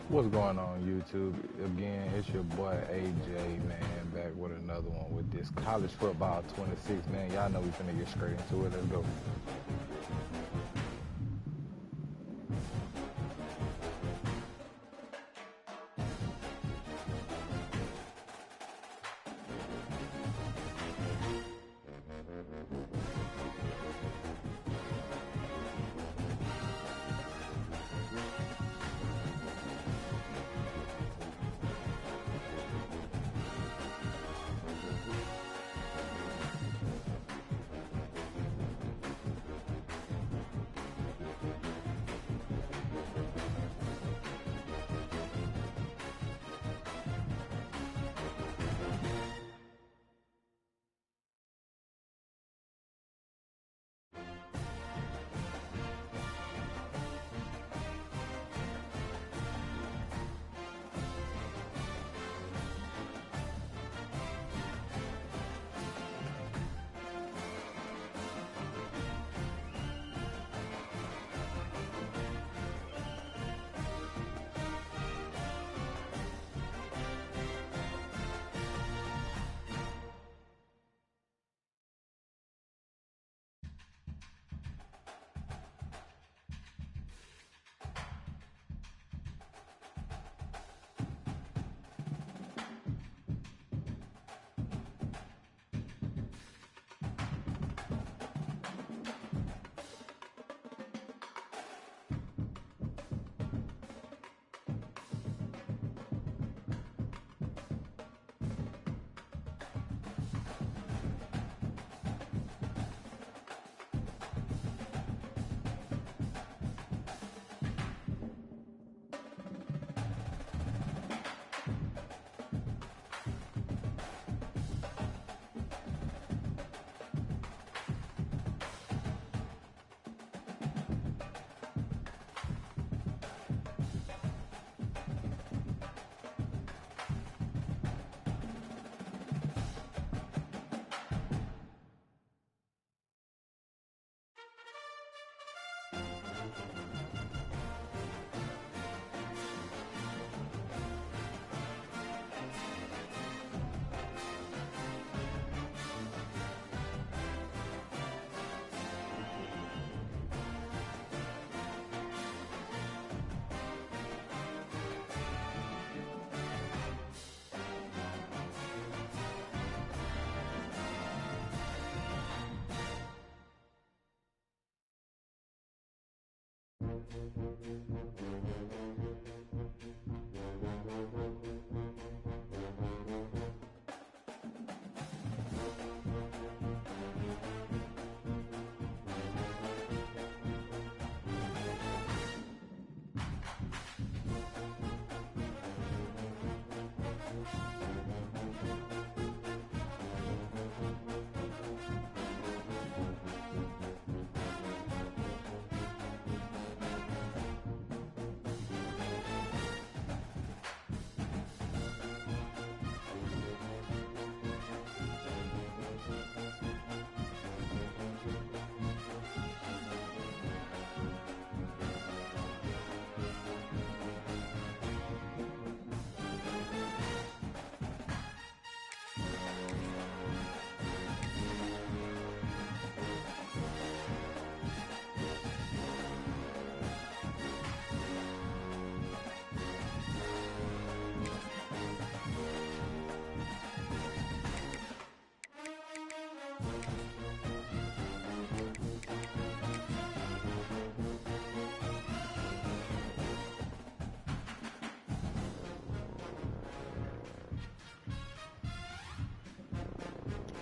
What's going on YouTube? Again, it's your boy AJ, man, back with another one with this college football 26, man. Y'all know we finna get straight into it. Let's go.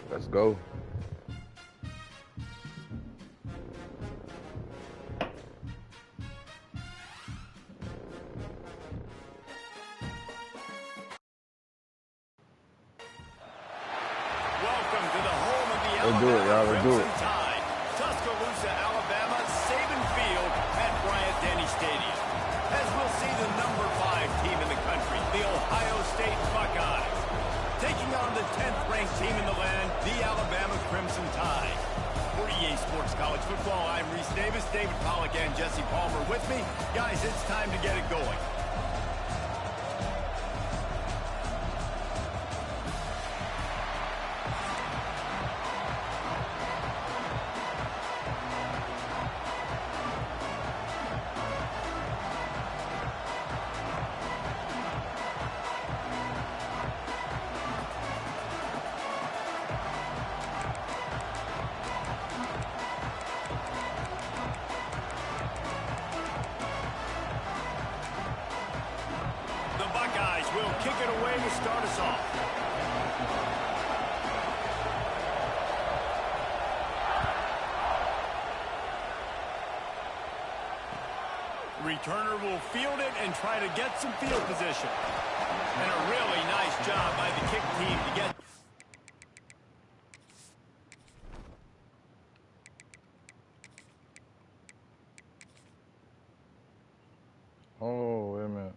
Let's go. Welcome to the home of the Let's do it, y'all. Let's do it. Crimson Tide, Tuscaloosa, Alabama, Saban Field at Bryant-Denny Stadium. As we'll see the number 5 team in the country, the Ohio State Buckeyes, taking on the 10th ranked team in the land, the Alabama Crimson Tide. For EA Sports College Football, I'm Reese Davis, David Pollack, and Jesse Palmer with me. Guys, it's time to get it going. returner will field it and try to get some field position. And a really nice job by the kick team to get... Oh, wait a minute.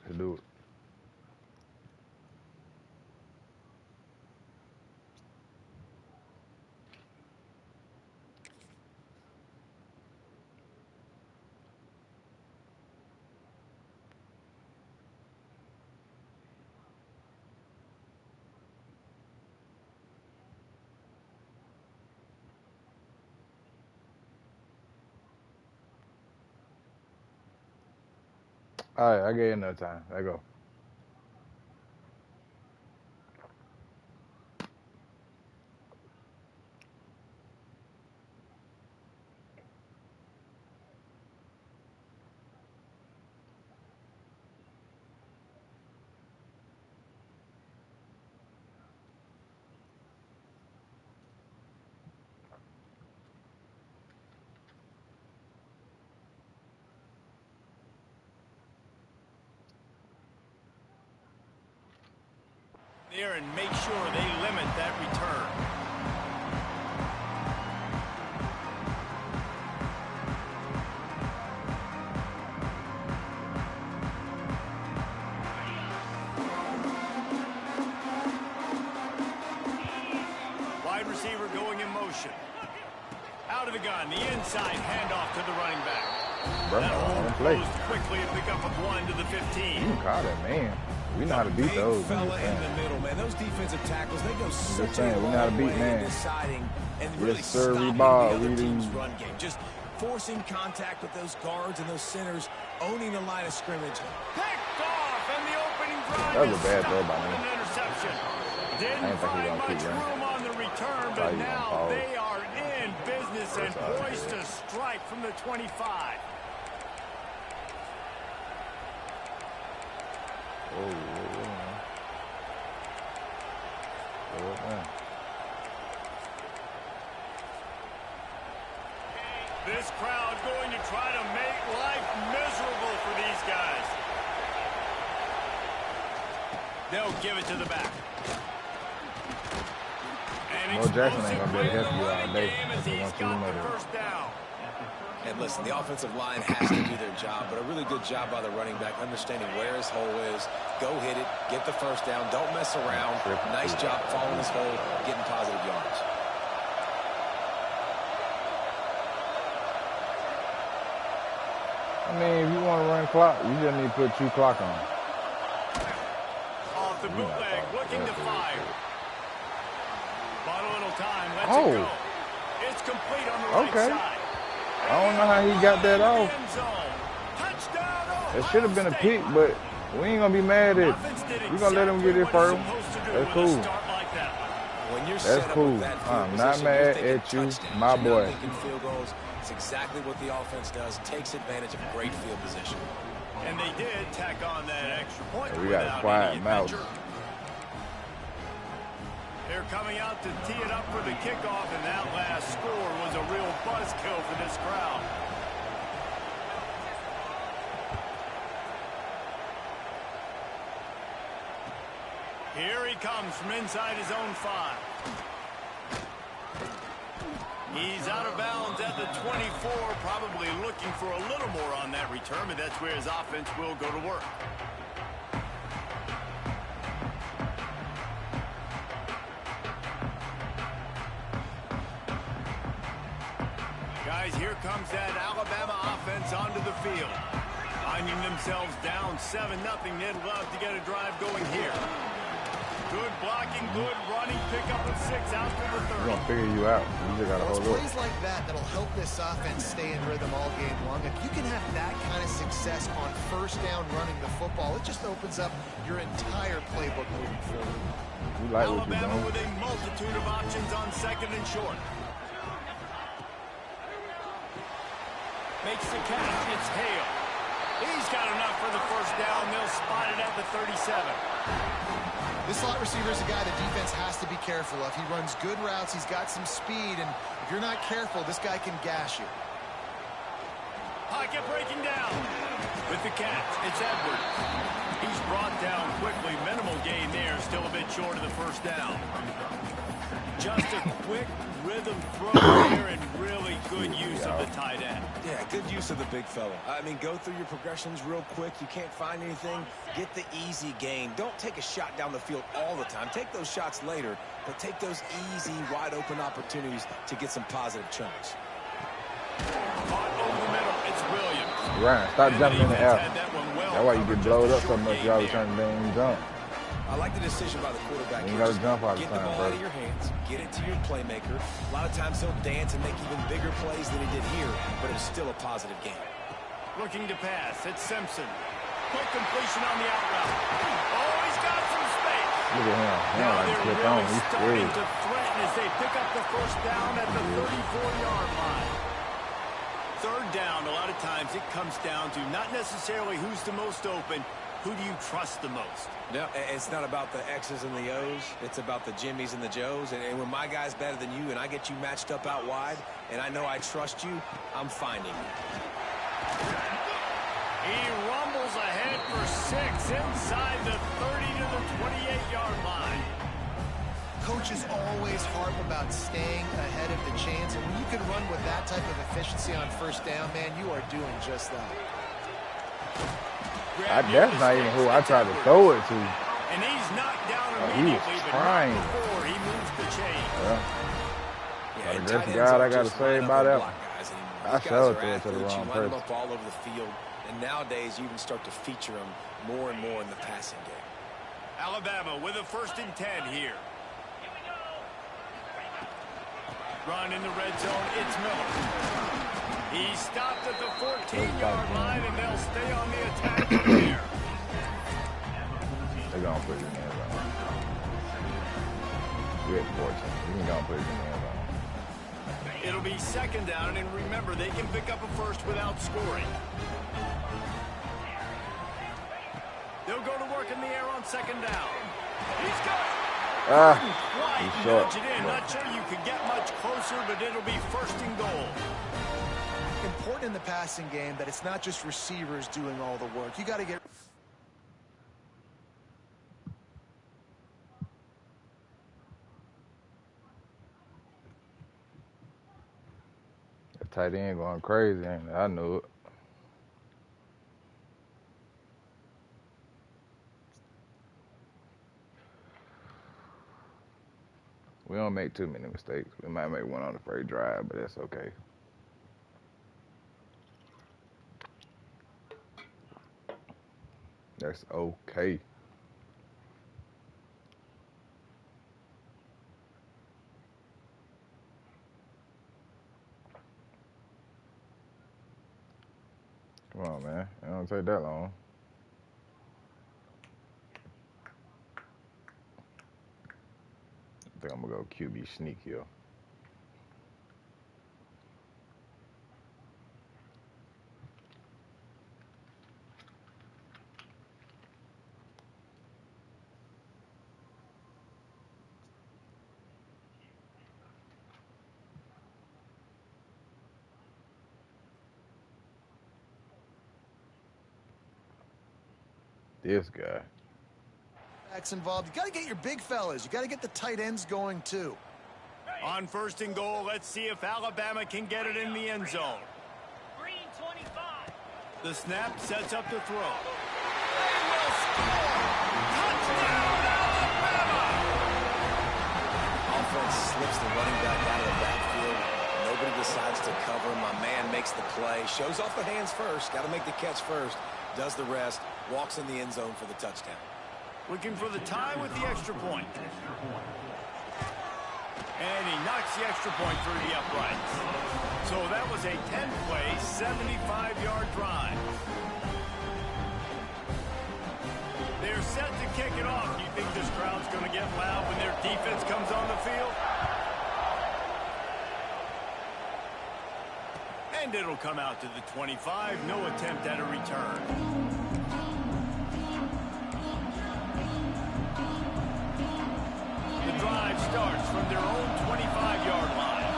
Let's do it. All right, I gave you enough time. There you go. There and make sure they limit that return. Wide receiver going in motion. Out of the gun, the inside handoff to the running back. Bro, That hole play. closed quickly and pick up a 1 to the 15. You caught it, man. We know how to beat those. Fella in the middle, man. Those defensive tackles, they go such a we know how to long beat way man. in deciding and really Yes, sir, we stopping ball. the other We team's do. run game. Just forcing contact with those guards and those centers, owning the line of scrimmage. Picked off, and the opening drive That was a is bad throw stopped by with me. an interception. I Didn't didn't think he was find gonna much keep running. room on the return, Thought but he was gonna now pause. they are in business and That's all right. poised to strike from the 25. Oh, man. Oh, man. This crowd going to try to make life miserable for these guys. They'll give it to the back. And Mo Jackson ain't gonna be able to help you all running day. game as That's what he's wants to got know the that. first down. And listen, the offensive line has to do their job, but a really good job by the running back, understanding where his hole is. Go hit it, get the first down, don't mess around. Nice job following his hole, getting positive yards. I mean, if you want to run clock, you just need to put 2 clock on. Off the bootleg, looking to fire. Bought a little time, lets Oh. it go. It's complete on the right Okay. side. I don't know how he got that off. End zone. Touchdown, It should have been a pick, but we ain't gonna be mad at it. We're gonna let him get it first. That's cool. When you're That's set up cool. with that field I'm not position, mad you're thinking at you, touchdowns. my You're not boy. thinking field goals. It's exactly what the offense does. Takes advantage of great field position. And they did tack on that extra point. We got a without quiet any mouth. adventure. They're coming out to tee it up for the kickoff, and that last score was a real buzzkill for this crowd. Here he comes from inside his own 5. He's out of bounds at the 24, probably looking for a little more on that return, but that's where his offense will go to work. Guys, here comes that Alabama offense onto the field. Finding themselves down 7-0, they'd love to get a drive going here. Good blocking, good running, pick up with 6 out to the 30. We're going to figure you out. You just got to hold up. Plays like that that'll help this offense stay in rhythm all game long. If you can have that kind of success on first down running the football, it just opens up your entire playbook moving forward. You like what you're Alabama doing. with a multitude of options on 2nd and short. Makes the catch. It's Hale. He's got enough for the first down. They'll spot it at the 37. This slot receiver is a guy the defense has to be careful of. He runs good routes. He's got some speed, and if you're not careful, this guy can gash you. Pocket breaking down. With the catch, it's Edwards. He's brought down quickly. Minimal gain there. Still a bit short of the first down. Just a quick rhythm throw there and really good use of the tight end. Yeah, good use of the big fella. I mean, go through your progressions real quick. You can't find anything. Get the easy gain. Don't take a shot down the field all the time. Take those shots later, but take those easy, wide-open opportunities to get some positive chunks. Caught over the middle. It's Williams. Ryan, stop jumping in the air. Well. That's why you get blowed up so much. You always trying to bang and jump. I like the decision by the quarterback. You gotta jump all the Get time, the ball bro. out of your hands. Get it to your playmaker. A lot of times he'll dance and make even bigger plays than he did here, but it's still a positive game. Looking to pass. It's Simpson. Quick completion on the out route. Oh, he's got some space. Look at him. Now Like they're flip really on. He's starting scared. to threaten as they pick up the first down at the 34-yard line. 3rd down, a lot of times it comes down to not necessarily who's the most open, who do you trust the most? No, it's not about the X's and the O's. It's about the Jimmies and the Joes. And when my guy's better than you and I get you matched up out wide and I know I trust you, I'm finding you. He rumbles ahead for 6 inside the 30 to the 28-yard line. Coaches always harp about staying ahead of the chains, and when you can run with that type of efficiency on first down, man, you are doing just that. That's not even who I tried to throw it to. And he's knocked down He was immediately, but trying. not before he moves the chain. Yeah. And That's tight the ends God don't I gotta just say line up about and that block one. guys anymore. I These guys showed are it to the athletes. wrong You line them person. up all over the field, and nowadays you even start to feature them more and more in the passing game. Alabama with a 1st and 10 here. Run in the red zone, it's Miller. He stopped at the 14-yard line, and they'll stay on the attack from there. They're going to put it in the end zone. You're at 14. You can go and put it in the end zone. It'll be 2nd down, and remember, they can pick up a first without scoring. They'll go to work in the air on 2nd down. He's got it. He's short. Nudge it in. Not sure you could get much closer, but it'll be 1st and goal. Important in the passing game that it's not just receivers doing all the work. You got to get... That tight end going crazy, ain't it? I knew it. We don't make too many mistakes. We might make one on the first drive, but that's okay. That's okay. Come on, man. It don't take that long. I think I'm going to go QB sneak here. This guy. That's involved. You got to get your big fellas. You got to get the tight ends going too. On 1st and goal, let's see if Alabama can get it in the end zone. Green 25. The snap sets up the throw. They will score! Touchdown, Alabama! Offense slips the running back out of the backfield. Nobody decides to cover. My man makes the play. Shows off the hands first. Got to make the catch first. Does the rest. Walks in the end zone for the touchdown. Looking for the tie with the extra point. And he knocks the extra point through the uprights. So that was a 10-play, 75-yard drive. They're set to kick it off. Do you think this crowd's going to get loud when their defense comes on the field? And it'll come out to the 25. No attempt at a return. The drive starts from their own 25-yard line.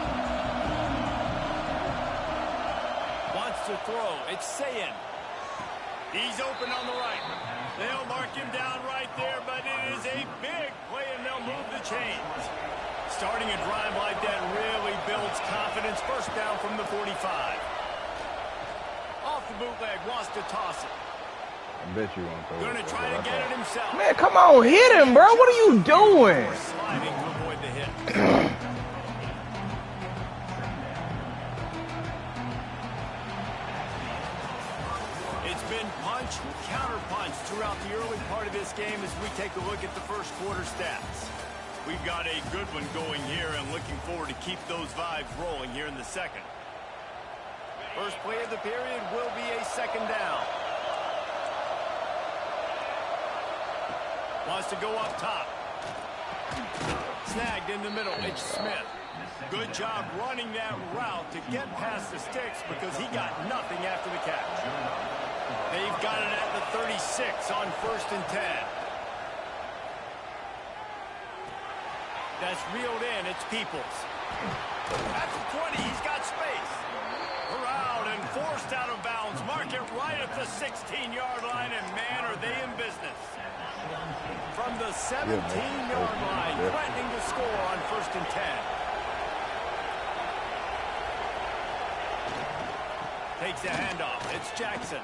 Wants to throw. It's Sayin. He's open on the right. They'll mark him down right there, but it is a big play, and they'll move the chains. Starting a drive like that really builds confidence. First down from the 45. Off the bootleg, wants to toss it. I bet you won't throw it. Going to try to get it himself. Man, come on, hit him, bro. What are you doing? Sliding to avoid the hit. It's been punch, counter-punch throughout the early part of this game as we take a look at the first quarter stats. We've got a good one going here and looking forward to keep those vibes rolling here in the second. First play of the period will be a second down. Wants to go up top. Snagged in the middle. It's Smith. Good job running that route to get past the sticks because he got nothing after the catch. They've got it at the 36 on 1st and 10. That's reeled in. It's Peoples. At the 20, he's got space. Corralled and forced out of bounds. Mark it right at the 16-yard line, and man, are they in business. From the 17-yard line, threatening to score on 1st and 10. Takes the handoff. It's Jackson.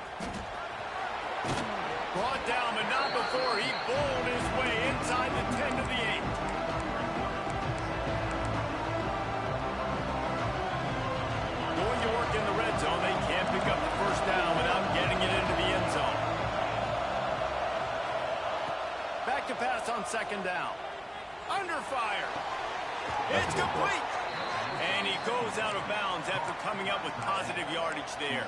Brought down, but not before he bowled his way inside the 10 to the 8. Going to work in the red zone. They can't pick up the first down without getting it into the end zone. Back to pass on second down. Under fire. It's complete. And he goes out of bounds after coming up with positive yardage there.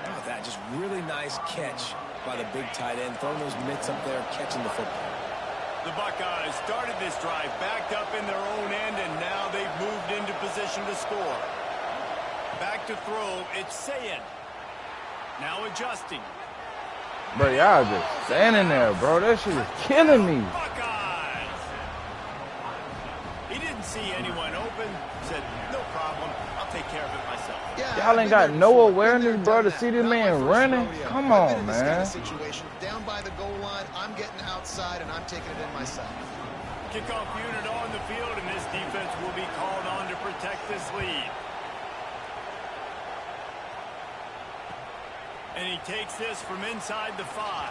How about that? Just really nice catch by the big tight end. Throwing those mitts up there, catching the football. The Buckeyes started this drive backed up in their own end, and now they've moved into position to score. Back to throw. It's Sayin. Now adjusting. Bro, y'all just standing there, bro. That shit is killing me. Buckeyes. He didn't see anyone open. Said, no problem. I'll take care of it myself. Y'all ain't got no awareness, bro, to see this man running? Come on, man. Kind of situation. Down by the goal line, I'm getting outside, and I'm taking it in myself. Kickoff unit on the field, and this defense will be called on to protect this lead. And he takes this from inside the 5.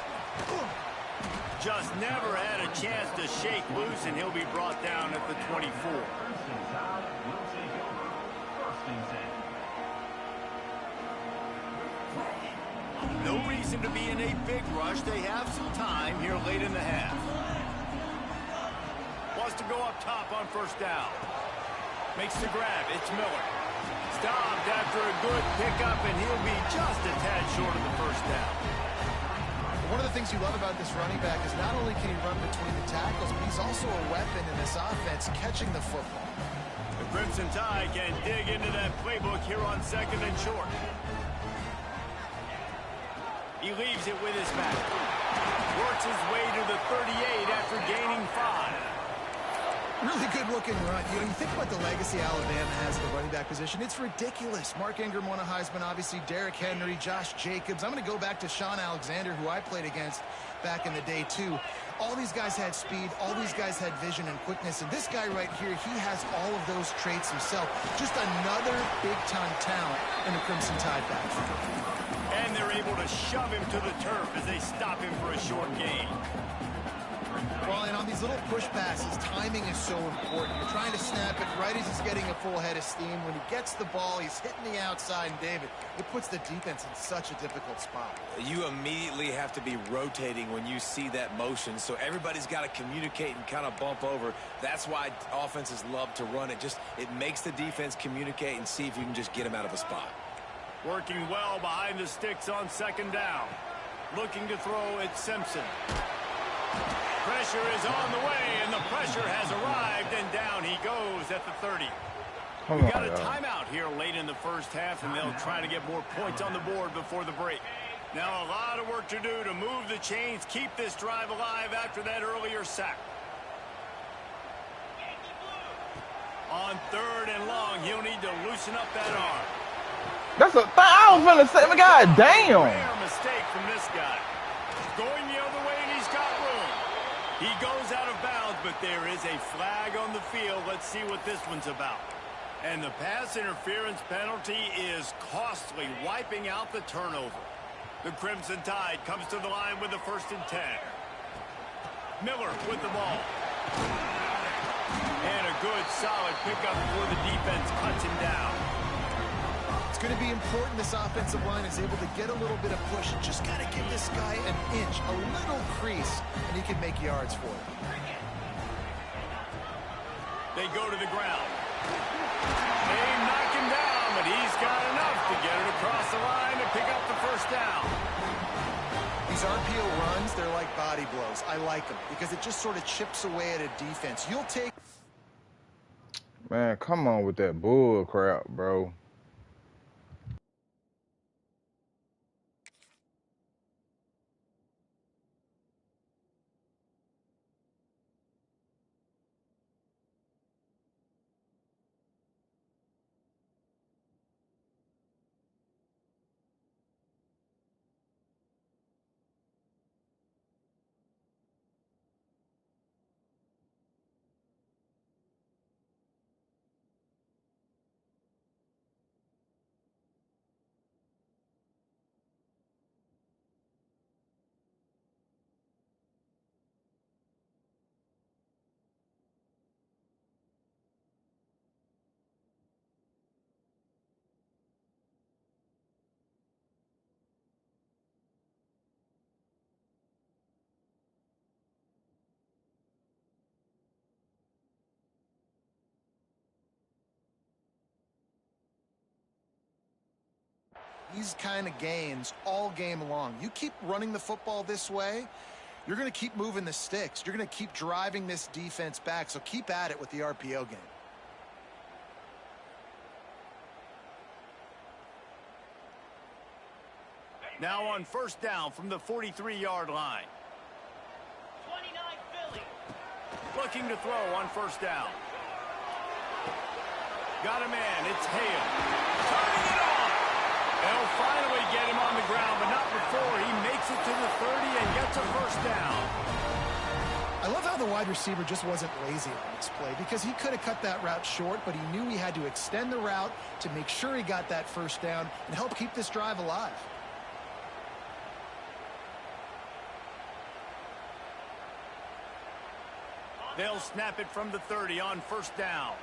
Just never had a chance to shake loose, and he'll be brought down at the 24. No reason to be in a big rush. They have some time here late in the half. Wants to go up top on first down. Makes the grab. It's Miller. Stopped after a good pickup, and he'll be just a tad short of the first down. One of the things you love about this running back is not only can he run between the tackles, but he's also a weapon in this offense, catching the football. The Crimson Tide can dig into that playbook here on second and short. He leaves it with his back. Works his way to the 38 after gaining 5. Really good-looking run. You know, you think about the legacy Alabama has at the running back position. It's ridiculous. Mark Ingram won a Heisman, obviously. Derrick Henry, Josh Jacobs. I'm going to go back to Sean Alexander, who I played against back in the day, too. All these guys had speed. All these guys had vision and quickness. And this guy right here, he has all of those traits himself. Just another big-time talent in the Crimson Tide backfield. And they're able to shove him to the turf as they stop him for a short gain. Well, and on these little push passes, timing is so important. You're trying to snap it right as he's getting a full head of steam. When he gets the ball, he's hitting the outside, and David, it puts the defense in such a difficult spot. You immediately have to be rotating when you see that motion, so everybody's got to communicate and kind of bump over. That's why offenses love to run it. It makes the defense communicate and see if you can just get them out of a spot. Working well behind the sticks on second down. Looking to throw, it's Simpson. Pressure is on the way, and the pressure has arrived, and down he goes at the 30. We got a timeout here late in the first half, and they'll try to get more points on the board before the break. Now a lot of work to do to move the chains, keep this drive alive after that earlier sack. On third and long, he'll need to loosen up that arm. I was gonna say, God damn. Rare mistake from this guy. Going the other way, and he's got room. He goes out of bounds, but there is a flag on the field. Let's see what this one's about. And the pass interference penalty is costly, wiping out the turnover. The Crimson Tide comes to the line with the 1st and 10. Miller with the ball. And a good, solid pickup before the defense cuts him down. It's going to be important this offensive line is able to get a little bit of push. Just got to give this guy an inch, a little crease, and he can make yards for it. They go to the ground. They knock him down, but he's got enough to get it across the line and pick up the 1st down. These RPO runs, they're like body blows. I like them because it just sort of chips away at a defense. You'll take... Man, come on with that bull crap, bro. These kind of gains all game long. You keep running the football this way, you're going to keep moving the sticks. You're going to keep driving this defense back, so keep at it with the RPO game. Now on 1st down from the 43-yard line. 29 Philly. Looking to throw on 1st down. Got a man. It's Hale. Turning it on. They'll finally get him on the ground, but not before he makes it to the 30 and gets a 1st down. I love how the wide receiver just wasn't lazy on this play because he could have cut that route short, but he knew he had to extend the route to make sure he got that 1st down and help keep this drive alive. They'll snap it from the 30 on 1st down.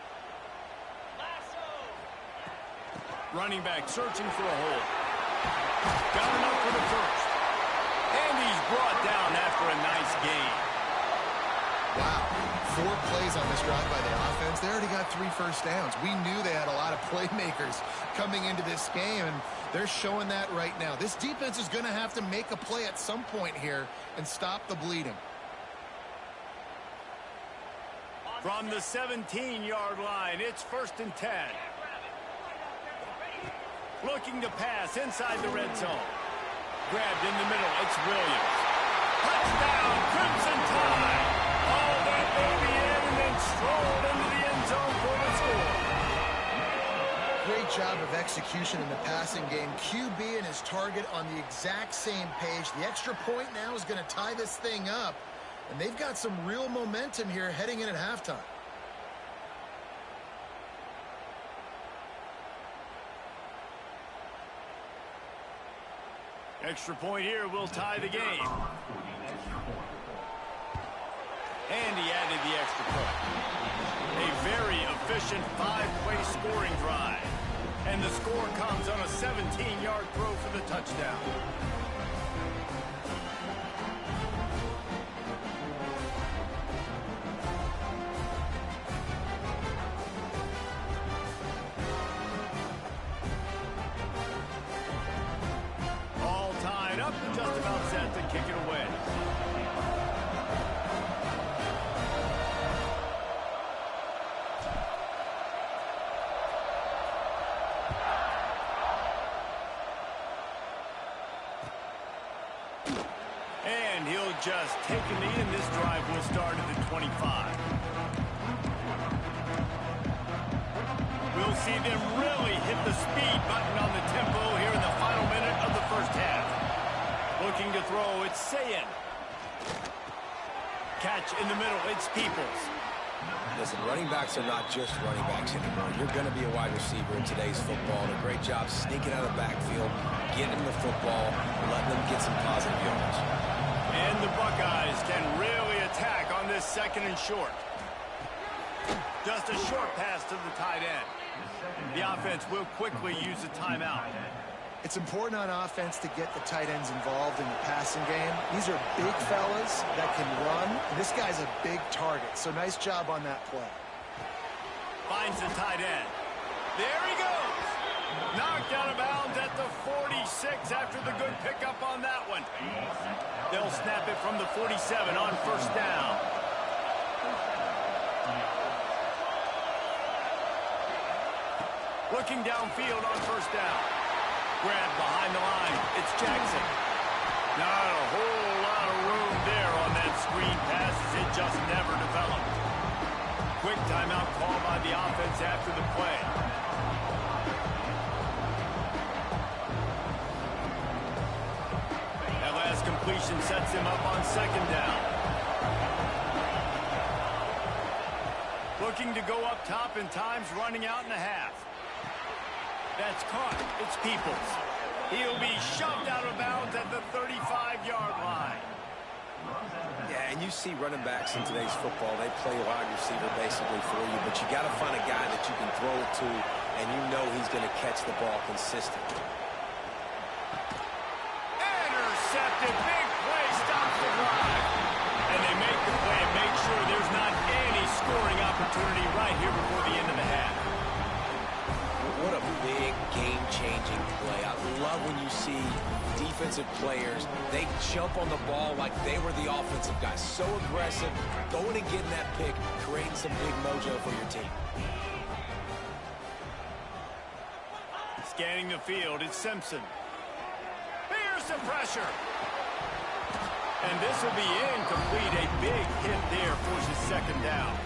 Running back searching for a hole. Got enough for the 1st. And he's brought down after a nice gain. Wow. 4 plays on this drive by the offense. They already got 3 1st downs. We knew they had a lot of playmakers coming into this game, and they're showing that right now. This defense is going to have to make a play at some point here and stop the bleeding. From the 17-yard line, it's 1st and 10. Looking to pass inside the red zone. Grabbed in the middle, it's Williams. Touchdown, Crimson Tide. All that baby in and then strolled into the end zone for the score. Great job of execution in the passing game. QB and his target on the exact same page. The extra point now is going to tie this thing up. And they've got some real momentum here heading in at halftime. Extra point here will tie the game. And he added the extra point. A very efficient 5-play scoring drive. And the score comes on a 17-yard throw for the touchdown. All tied up, just about set to kick it away. And he'll just take a knee, and this drive will start at the 25. We'll see them really hit the speed button on the tempo here in the final minute of the first half. Looking to throw, it's Sayin. Catch in the middle, it's Peoples. Listen, running backs are not just running backs anymore. You're going to be a wide receiver in today's football. And a great job sneaking out of the backfield, getting them the football, and letting them get some positive yards. And the Buckeyes can really attack on this second and short. Just a short pass to the tight end. The offense will quickly use a timeout. It's important on offense to get the tight ends involved in the passing game. These are big fellas that can run, and this guy's a big target, so nice job on that play. Finds the tight end. There he goes. Knocked out of bounds at the 46 after the good pickup on that one. They'll snap it from the 47 on first down. Looking downfield on first down. Grab behind the line. It's Jackson. Not a whole lot of room there on that screen pass as it just never developed. Quick timeout call by the offense after the play. That last completion sets him up on second down. Looking to go up top, and time's running out in a half. That's caught. It's Peoples. He'll be shoved out of bounds at the 35-yard line. Yeah, and you see running backs in today's football, they play wide receiver basically for you, but you got to find a guy that you can throw it to, and you know he's going to catch the ball consistently. Intercepted. Big play. Stops the drive. And they make the play and make sure there's not any scoring opportunity right here before the end of the half. What a big game-changing play. I love when you see defensive players, they jump on the ball like they were the offensive guys. So aggressive, going and getting that pick, creating some big mojo for your team. Scanning the field, it's Simpson. Here's the pressure. And this will be incomplete. A big hit there forces second down.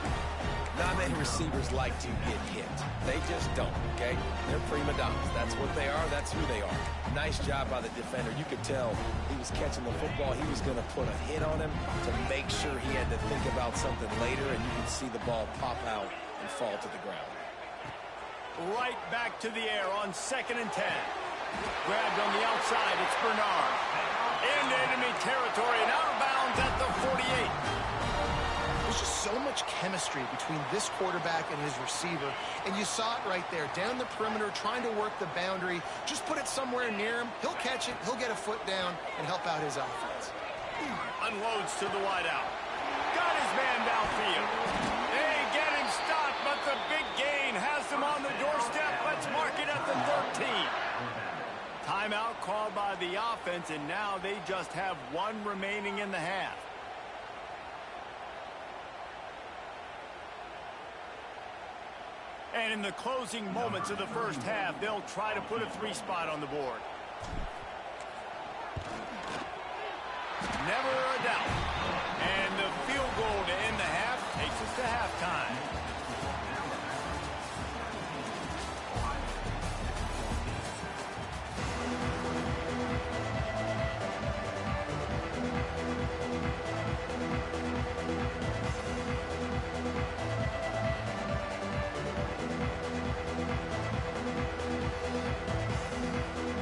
Not many receivers like to get hit. They just don't, okay? They're prima donnas. That's what they are. That's who they are. Nice job by the defender. You could tell he was catching the football. He was going to put a hit on him to make sure he had to think about something later, and you could see the ball pop out and fall to the ground. Right back to the air on 2nd and 10. Grabbed on the outside. It's Bernard. Into enemy territory and out of bounds at the 48. There's just so much chemistry between this quarterback and his receiver, and you saw it right there, down the perimeter, trying to work the boundary. Just put it somewhere near him. He'll catch it, he'll get a foot down, and help out his offense. Unloads to the wideout. Got his man downfield. They get him stopped, but the big gain has him on the doorstep. Let's mark it at the 13. Timeout called by the offense, and now they just have one remaining in the half. And in the closing moments of the first half, they'll try to put a 3-spot on the board. Never a doubt. And the field goal to end the half takes us to halftime.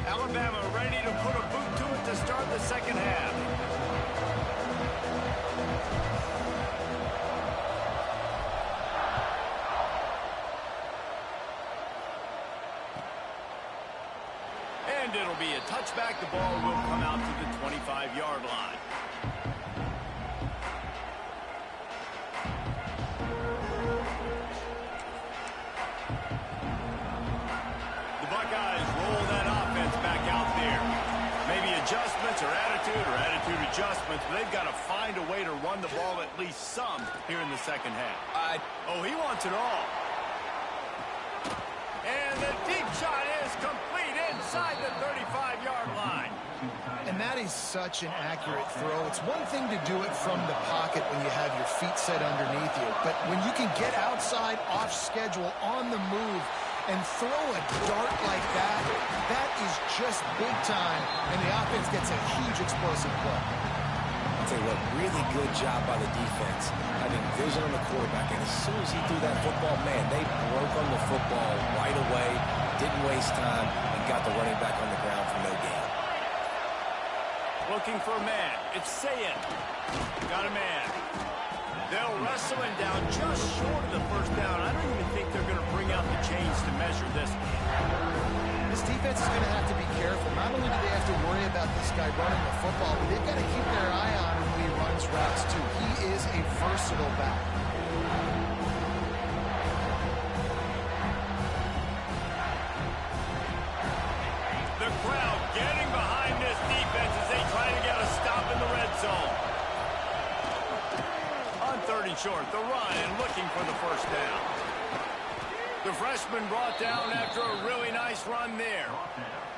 Alabama ready to put a boot to it to touchback, the ball will come out to the 25-yard line. The Buckeyes roll that offense back out there. Maybe adjustments or attitude adjustments, but they've got to find a way to run the ball at least some here in the second half. Oh, he wants it all. And the deep shot is complete inside the 35-yard line. And that is such an accurate throw. It's one thing to do it from the pocket when you have your feet set underneath you, but when you can get outside, off schedule, on the move, and throw a dart like that, that is just big time, and the offense gets a huge explosive play. I'll tell you what, really good job by the defense, having vision on the quarterback, and as soon as he threw that football, man, they broke on the football right away, didn't waste time, and got the running back on the ground for no gain. Looking for a man. It's Sayin. Got a man. They'll wrestle him down just short of the first down. I don't even think they're going to bring out the chains to measure this. This defense is going to have to be careful. Not only do they have to worry about this guy running the football, but they've got to keep their eye on him when he runs routes too. He is a versatile back. The crowd getting behind this defense as they try to get a stop in the red zone. On 3rd and short, the run and looking for the first down. The freshman brought down after a really nice run there.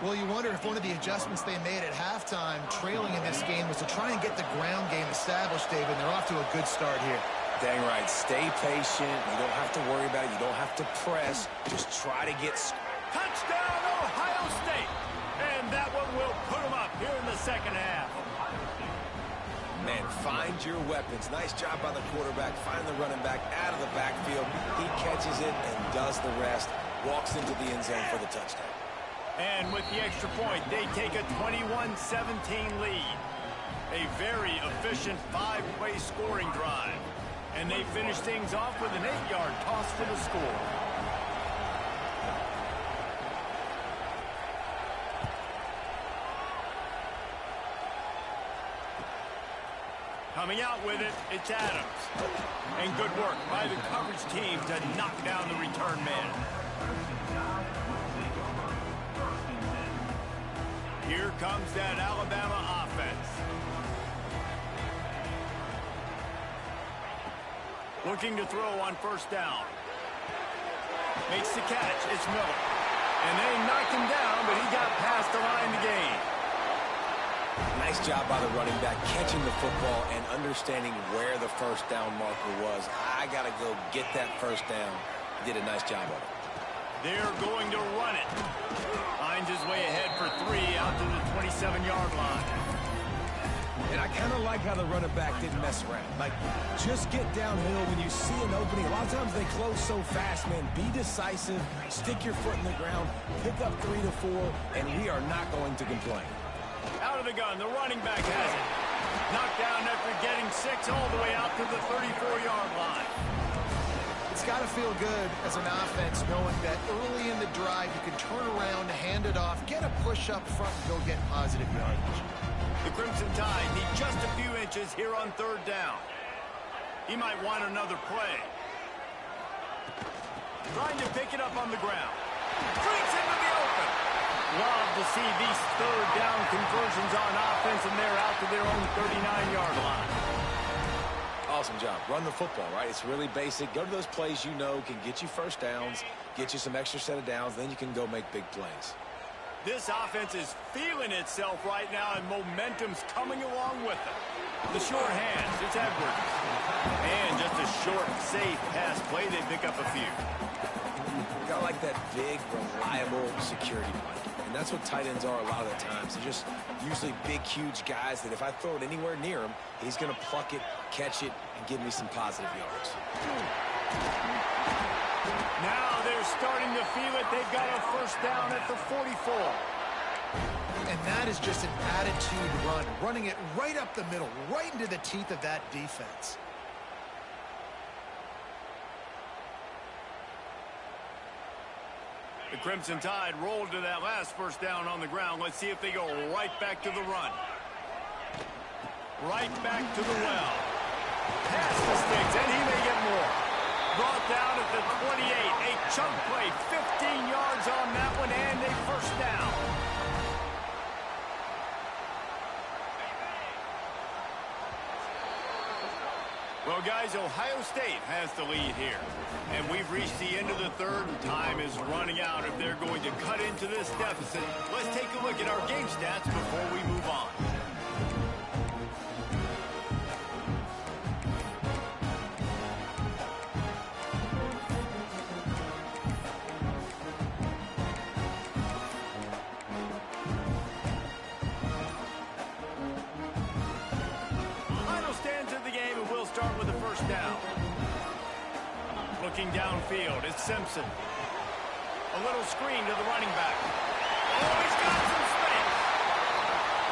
Well, you wonder if one of the adjustments they made at halftime, trailing in this game, was to try and get the ground game established, David. They're off to a good start here. Dang right. Stay patient. You don't have to worry about it. You don't have to press. Just try to get... Touchdown, Ohio State. And that one will put them up here in the second half. Man, find your weapons. Nice job by the quarterback. Find the running back out of the backfield. He catches it and does the rest. Walks into the end zone for the touchdown. And with the extra point, they take a 21-17 lead. A very efficient 5-play scoring drive. And they finish things off with an 8-yard toss for the score. Coming out with it, it's Adams. And good work by the coverage team to knock down the return man. Here comes that Alabama offense. Looking to throw on first down. Makes the catch. It's Miller. And they knocked him down, but he got past the line to gain. Nice job by the running back, catching the football and understanding where the first down marker was. I got to go get that first down. He did a nice job of it. They're going to run it. Finds his way ahead for 3 out to the 27-yard line. And I kind of like how the running back didn't mess around. Like, just get downhill when you see an opening. A lot of times they close so fast, man. Be decisive, stick your foot in the ground, pick up 3 to 4, and we are not going to complain. Out of the gun, the running back has it. Knocked down after getting 6 all the way out to the 34-yard line. It's got to feel good as an offense knowing that early in the drive you can turn around, hand it off, get a push up front, and go get positive yardage. The Crimson Tide need just a few inches here on 3rd down. He might want another play. Trying to pick it up on the ground. Streaks into the open. Love to see these 3rd down conversions on offense, and they're out to their own 39-yard line. Awesome job. Run the football, right? It's really basic. Go to those plays you know can get you first downs, get you some extra set of downs, then you can go make big plays. This offense is feeling itself right now, and momentum's coming along with them. The short hands, it's Edwards. And just a short, safe pass play, they pick up a few. Got like that big, reliable security blanket. And that's what tight ends are a lot of the times. They're just usually big, huge guys that if I throw it anywhere near him, he's going to pluck it, catch it, and give me some positive yards. Now they're starting to feel it. They've got a first down at the 44. And that is just an attitude run, running it right up the middle, right into the teeth of that defense. The Crimson Tide rolled to that last first down on the ground. Let's see if they go right back to the run. Right back to the well. Pass the sticks, and he may get more. Brought down at the 28. A chunk play, 15 yards on that one, and a first down. Well, guys, Ohio State has the lead here. And we've reached the end of the third, and time is running out if they're going to cut into this deficit. Let's take a look at our game stats before we move on. Start with the first down. Looking downfield, it's Simpson. A little screen to the running back. Oh, he's got some space.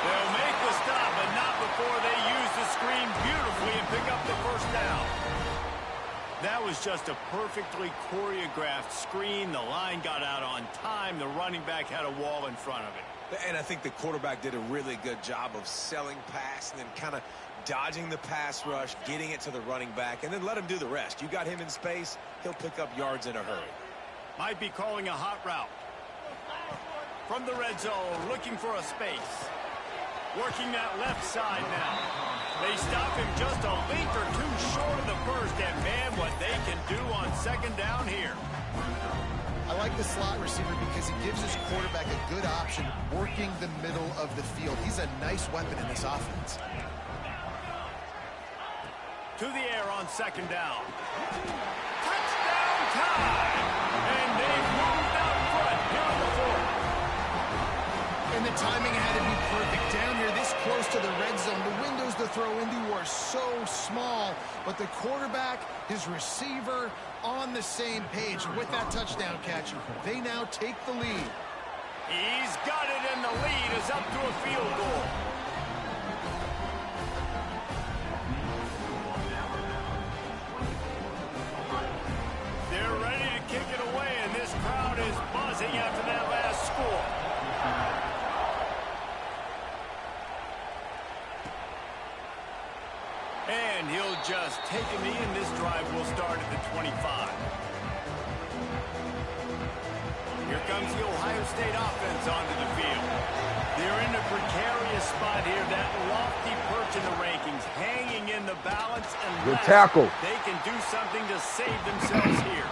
They'll make the stop, but not before they use the screen beautifully and pick up the first down. That was just a perfectly choreographed screen. The line got out on time. The running back had a wall in front of it. And I think the quarterback did a really good job of selling pass and then kind of dodging the pass rush, getting it to the running back, and then let him do the rest. You got him in space, he'll pick up yards in a hurry. Might be calling a hot route. From the red zone, looking for a space. Working that left side now. They stop him just a length or two short of the first, and man, what they can do on second down here. I like the slot receiver because it gives his quarterback a good option working the middle of the field. He's a nice weapon in this offense. To the air on second down. Touchdown time! And they've moved out front here on the fourth. And the timing had to be perfect. Down here this close to the red zone, the windows to throw into are so small, but the quarterback, his receiver, on the same page. And with that touchdown catch, they now take the lead. He's got it, and the lead is up to a field goal. They're ready to kick it away, and this crowd is buzzing after that last score. And he'll just take a knee, and this drive will start at the 25. Here comes the Ohio State offense onto the field. They're in a precarious spot here, that lofty perch in the rankings, hanging in the balance, Good unless tackle. they can do something to save themselves here.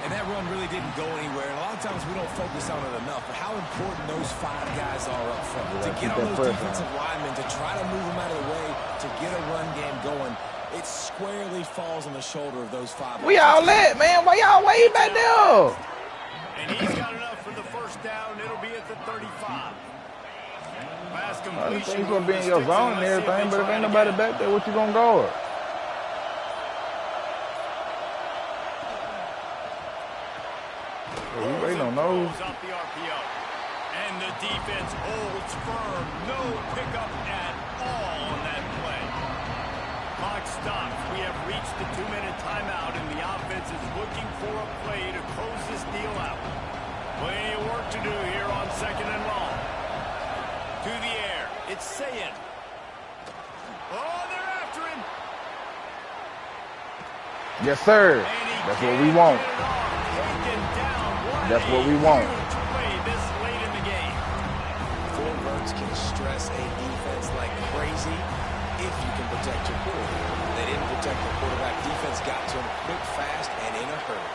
And that run really didn't go anywhere. And a lot of times we don't focus on it enough, but how important those five guys are up front. Yeah, to get keep on that those pressure defensive linemen, to try to move them out of the way, to get a run game going, it squarely falls on the shoulder of those five. We all lit, man. Why y'all way back there? And he's got enough for the first down. It'll be at the 35. Pass I completion. think you're gonna be in your zone and everything, but if ain't nobody back there, what you gonna guard? Well, we waiting on those. Off the RPO. And the defense holds firm. No pickup at all on that play. Clock stops. We have reached the 2-minute timeout, and the offense is looking for a play to close this deal out. Plenty of work to do here on second and long. To the air. It's Sayin. Oh, they're after him. Yes, sir. That's what we want. That's what we want. This late in the game. Four runs can stress a defense like crazy if you can protect your quarterback. They didn't protect the quarterback. Defense got to him quick, fast, and in a hurry.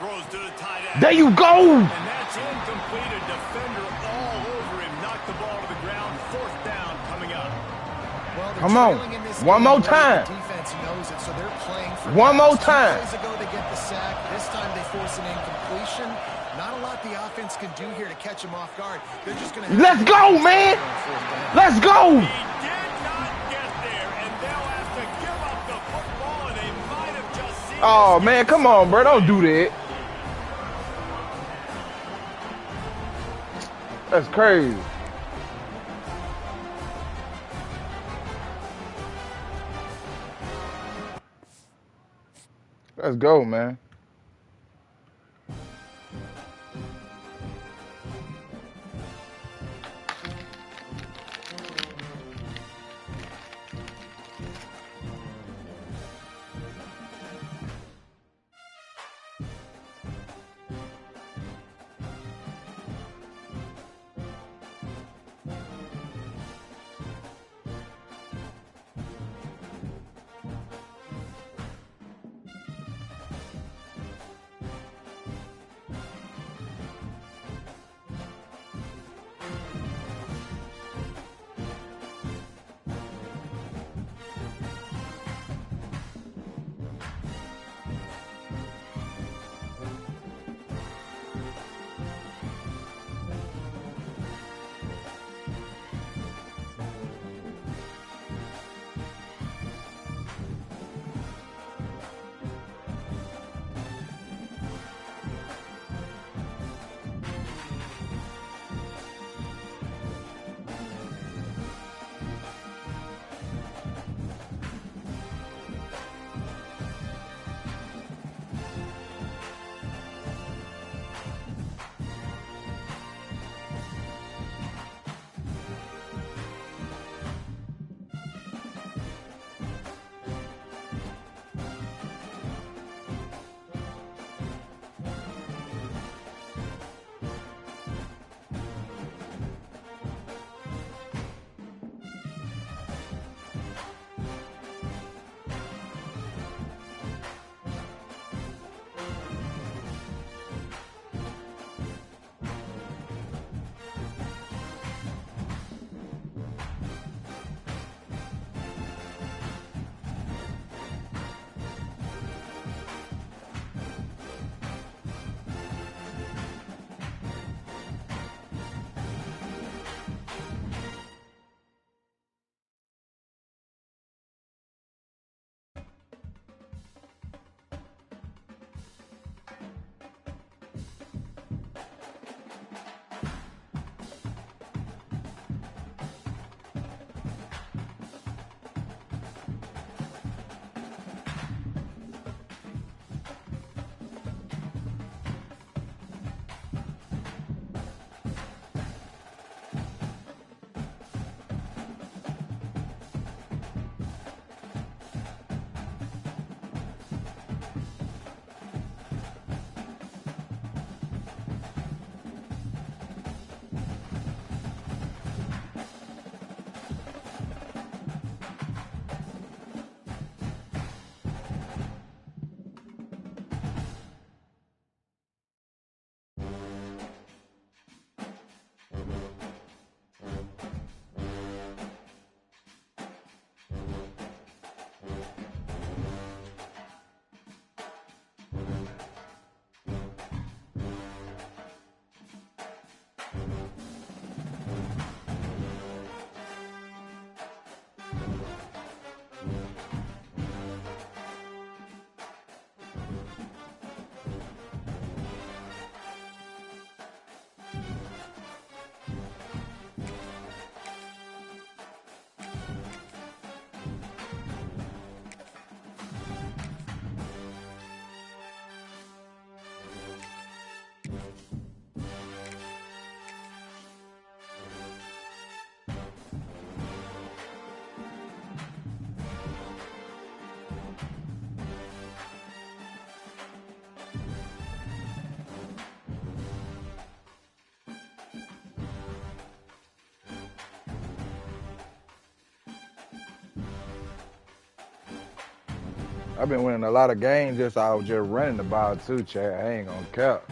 Throws to the tight end. There you go. And that's incomplete. A defender all over him. Knocked the ball to the ground. Fourth down coming up. Well, come on. One more time. The defense knows it, so they're playing for one more 2 time. plays ago, they get the sack. This time they force an incompletion. Not a lot the offense can do here to catch him off guard. They're just going to. Let's go, man. Let's go. He did not get there, and they'll have to give up the football, and they might have just seen. Oh man, come on, bro. Don't do that. That's crazy. Let's go, man. I've been winning a lot of games just I was just running the ball too, Chad. I ain't gonna cap.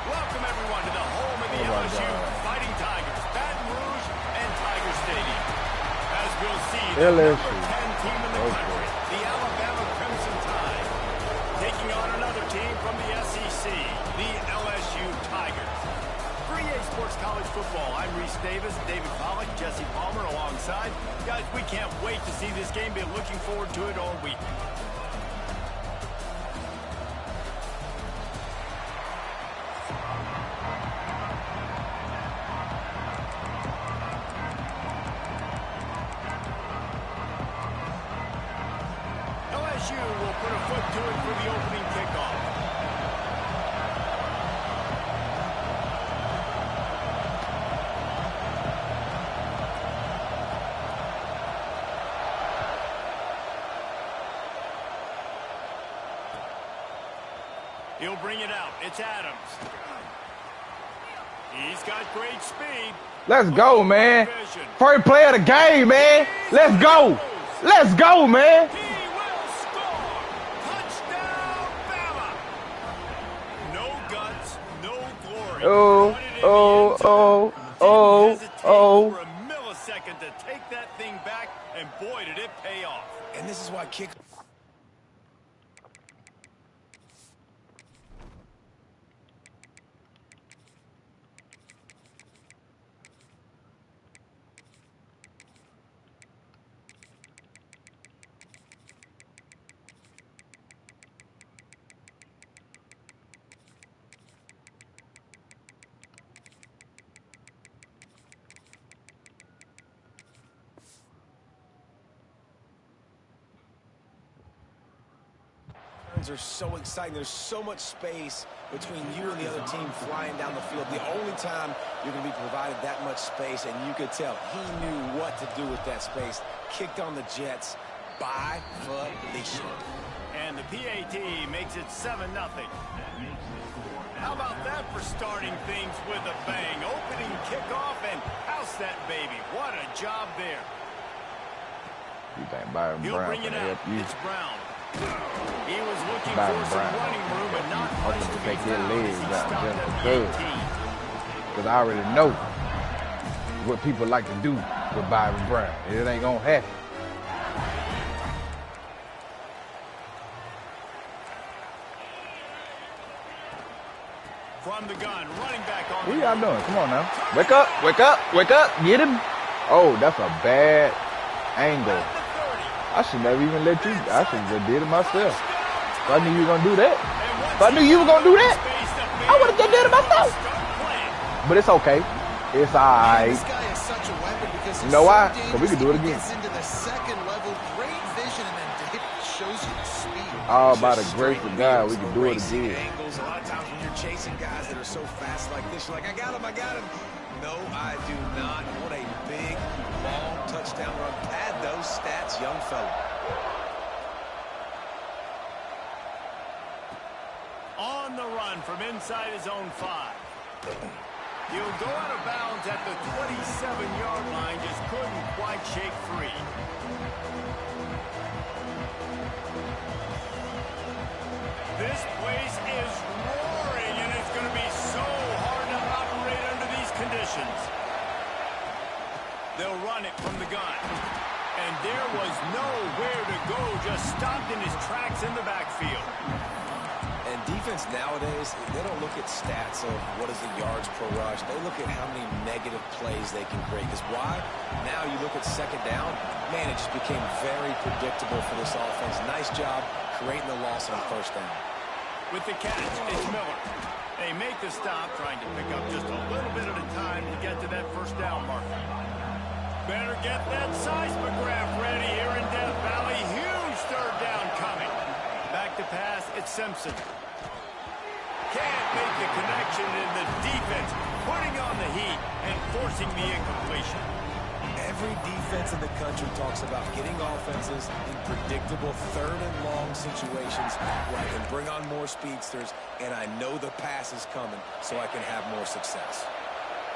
Welcome, everyone, to the home of the LSU Fighting Tigers, Baton Rouge and Tiger Stadium. As we'll see, the number 10 team in the country, the Alabama Crimson Tide, taking on another team from the SEC, the LSU Tigers. For EA Sports College Football, I'm Reese Davis, David Pollack, Jesse Palmer alongside. Guys, we can't wait to see this game. Been looking forward to it all week. LSU will put a foot to it for the opening kickoff. He'll bring it out. It's Adams. He's got great speed. Let's go, man. First play of the game, man. Let's go. Let's go, man. He will score! Touchdown, Bama! No guts, no glory. Oh, Put it in the oh, end zone. oh, Didn't oh, hesitate oh. for a millisecond to take that thing back, and boy, did it pay off. And this is why kick. Are so exciting. There's so much space between you and the other team flying down the field. The only time you're going to be provided that much space, and you could tell he knew what to do with that space. Kicked on the Jets by Felicia. And the PAT makes it 7-0. How about that for starting things with a bang? Opening kickoff and house that baby. What a job there. You think Byron He'll Brown bring can it out. help you? It's Brown. He was looking Byron for some Brown. running room, but not I'm much going to to be take their found as legs he out stopped just at because. the 18. Because I already know what people like to do with Byron Brown. It ain't going to happen. From the gun, running back on What the y'all move. doing? Come on now. Wake up, wake up, wake up. Get him. Oh, that's a bad angle. At the 30. I should never even let you. I should have just did it myself. If I knew you were going to do that. And once If I knew you were going to do that, I would have just did it myself. start playing. But it's okay. It's all right. This guy is such a weapon because You he's know so why? dangerous. 'Cause we can do it again. He gets into the second level, great vision, and then Dave shows you the speed. All by the Just grace straight of God, we wheels, can do it racing again. angles. A lot of times when you're chasing guys that are so fast like this, you're like, I got him, I got him. No, I do not. What a big, long touchdown run. Pad those stats, young fella. On the run from inside his own 5. He'll go out of bounds at the 27-yard line, just couldn't quite shake free. This place is roaring, and it's going to be so hard to operate under these conditions. They'll run it from the gun. And there was nowhere to go, just stopped in his tracks in the backfield. And defense nowadays, they don't look at stats of what is the yards per rush. They look at how many negative plays they can create. Because why? Now you look at second down, man, it just became very predictable for this offense. Nice job creating the loss on first down. With the catch, it's Miller. They make the stop, trying to pick up just a little bit at a time to get to that first down marker. Better get that seismograph ready here in Death Valley. Huge third down coming. Back to pass, it's Simpson. Can't make the connection, and the defense putting on the heat and forcing the incompletion. Every defense in the country talks about getting offenses in predictable third and long situations where I can bring on more speedsters and I know the pass is coming so I can have more success.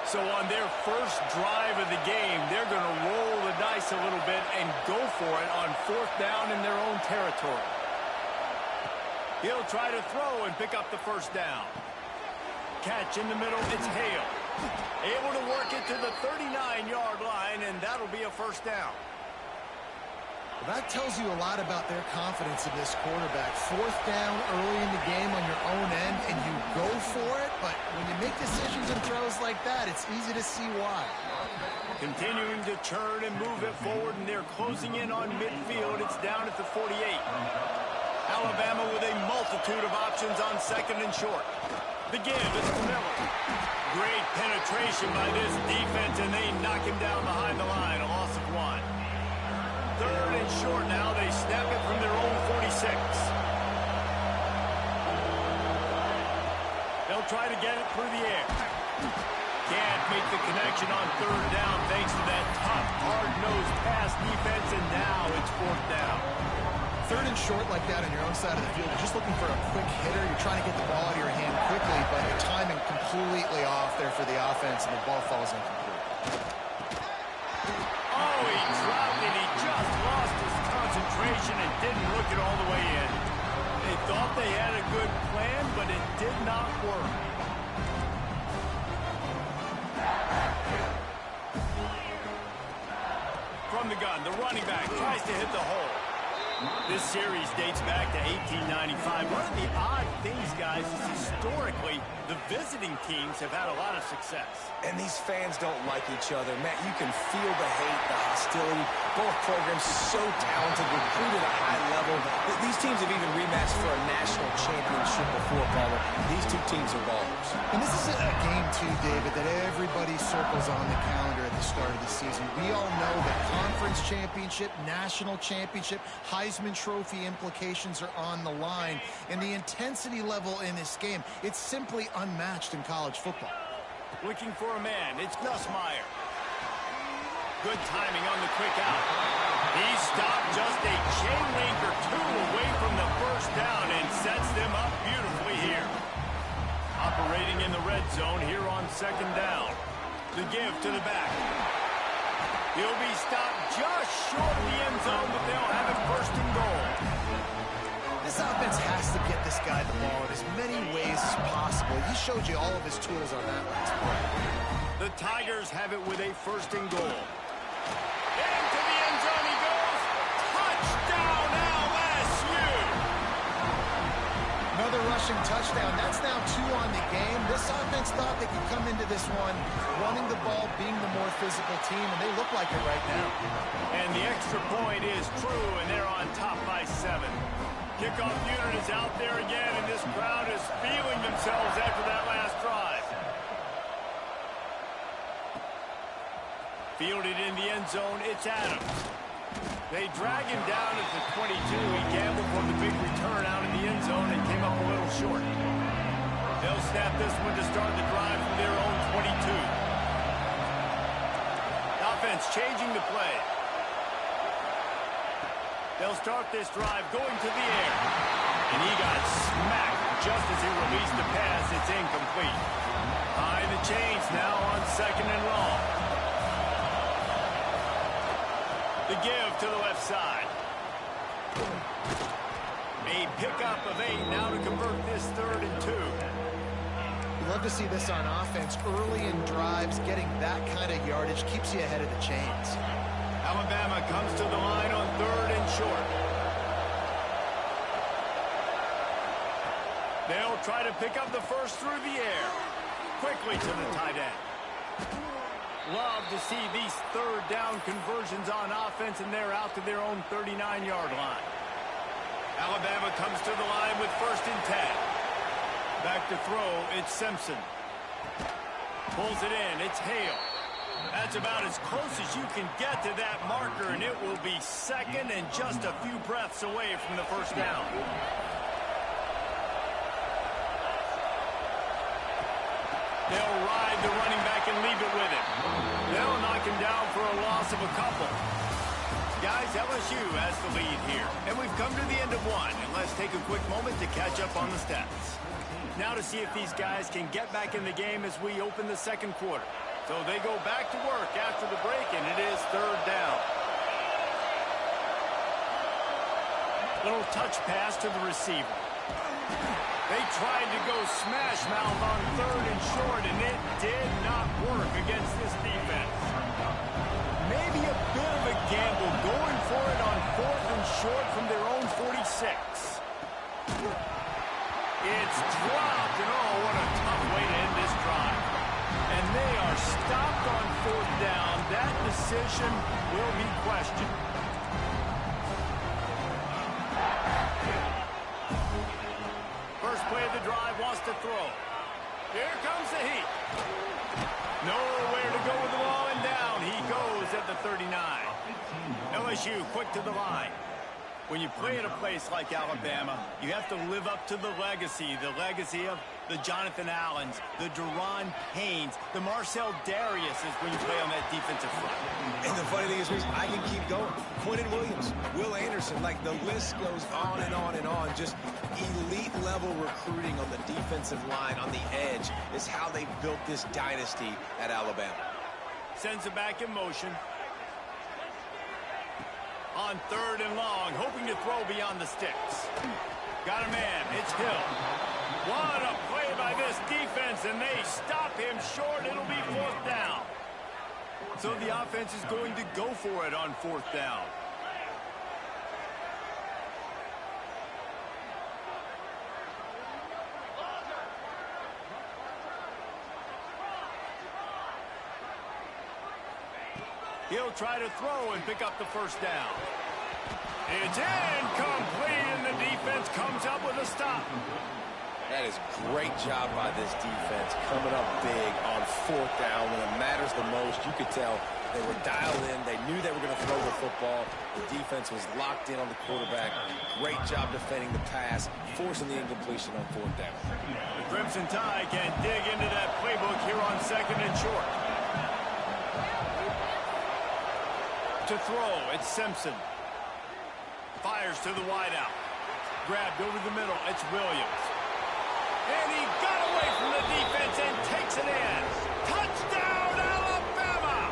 So on their first drive of the game, they're going to roll the dice a little bit and go for it on fourth down in their own territory. He'll try to throw and pick up the first down. Catch in the middle, it's Hale. Able to work it to the 39-yard line, and that'll be a first down. Well, that tells you a lot about their confidence in this quarterback. Fourth down early in the game on your own end, and you go for it, but when you make decisions and throws like that, it's easy to see why. Continuing to turn and move it forward, and they're closing in on midfield. It's down at the 48. Alabama with a multitude of options on second and short. The give is to Miller. Great penetration by this defense, and they knock him down behind the line. A loss of 1. Third and short now. They snap it from their own 46. They'll try to get it through the air. Can't make the connection on third down thanks to that tough, hard-nosed pass defense, and now it's fourth down. Third and short like that on your own side of the field, you're just looking for a quick hitter. You're trying to get the ball out of your hand quickly, but the timing completely off there for the offense, and the ball falls incomplete. Oh, he dropped it. He just lost his concentration and didn't look it all the way in. They thought they had a good plan, but it did not work. From the gun, the running back tries to hit the hole. This series dates back to 1895. One of the odd things, guys, is historically the visiting teams have had a lot of success. And these fans don't like each other. Matt, you can feel the hate, the hostility. Both programs so talented, recruited at a high level. These teams have even rematched for a national championship before, Palmer. These two teams are ballers. And this is a game, too, David, that everybody circles on the calendar at the start of the season. We all know that conference championship, national championship, Heisman Trophy implications are on the line. And the intensity level in this game, it's simply unmatched in college football. Looking for a man, it's Nussmeier. Good timing on the quick out. He stopped just a chain link or two away from the first down and sets them up beautifully here. Operating in the red zone here on second down. The give to the back. He'll be stopped just short of the end zone, but they'll have it first and goal. This offense has to get this guy the ball in as many ways as possible. He showed you all of his tools on that last play. The Tigers have it with a first and goal. Into the end zone he goes. Touchdown, LSU! Another rushing touchdown. That's now 2 on the game. This offense thought they could come into this one running the ball, being the more physical team, and they look like it right now. And the extra point is true, and they're on top by 7. Kickoff unit is out there again, and this crowd is feeling themselves after that last drive. Fielded in the end zone, it's Adams. They drag him down at the 22. He gambled for the big return out in the end zone and came up a little short. They'll snap this one to start the drive from their own 22. Offense changing the play. They'll start this drive going to the air. And he got smacked just as he released the pass. It's incomplete. High in the chains now on second and long. The give to the left side. A pickup of 8 now to convert this 3rd and 2. You love to see this on offense. Early in drives, getting that kind of yardage keeps you ahead of the chains. Alabama comes to the line on 3rd and short. They'll try to pick up the first through the air. Quickly to the tight end. Love to see these 3rd down conversions on offense, and they're out to their own 39-yard line. Alabama comes to the line with 1st and 10. Back to throw, it's Simpson. Pulls it in, it's Hale. That's about as close as you can get to that marker, and it will be 2nd and just a few breaths away from the 1st down. They'll ride the running back and leave it with him. They'll knock him down for a loss of a couple. Guys, LSU has the lead here. And we've come to the end of one. And let's take a quick moment to catch up on the stats. Now to see if these guys can get back in the game as we open the 2nd quarter. So they go back to work after the break, and it is 3rd down. Little touch pass to the receiver. They tried to go smash mouth on 3rd and short, and it did not work against this defense. Maybe a bit of a gamble going for it on 4th and short from their own 46. It's dropped, and oh, what a tough way to end this drive. And they are stopped on 4th down. That decision will be questioned. First play of the drive, wants to throw. Here comes the heat. Nowhere to go with the ball, and down he goes at the 39. LSU quick to the line. When you play at a place like Alabama, you have to live up to the legacy of the Jonathan Allens, the Deron Paynes, the Marcel Dariuses when you play on that defensive front. And the funny thing is, I can keep going. Quentin Williams, Will Anderson, like the list goes on and on and on. Just elite level recruiting on the defensive line, on the edge, is how they built this dynasty at Alabama. Sends it back in motion. On 3rd and long, hoping to throw beyond the sticks. Got a man, it's Hill. What a play by this defense, and they stop him short. It'll be 4th down. So the offense is going to go for it on 4th down. He'll try to throw and pick up the 1st down. It's incomplete, and the defense comes up with a stop. That is great job by this defense, coming up big on 4th down when it matters the most. You could tell they were dialed in. They knew they were going to throw the football. The defense was locked in on the quarterback. Great job defending the pass, forcing the incompletion on 4th down. The Crimson Tide can dig into that playbook here on 2nd and short. To throw, it's Simpson. Fires to the wideout. Grabbed over the middle, it's Williams. And he got away from the defense and takes it in. Touchdown, Alabama!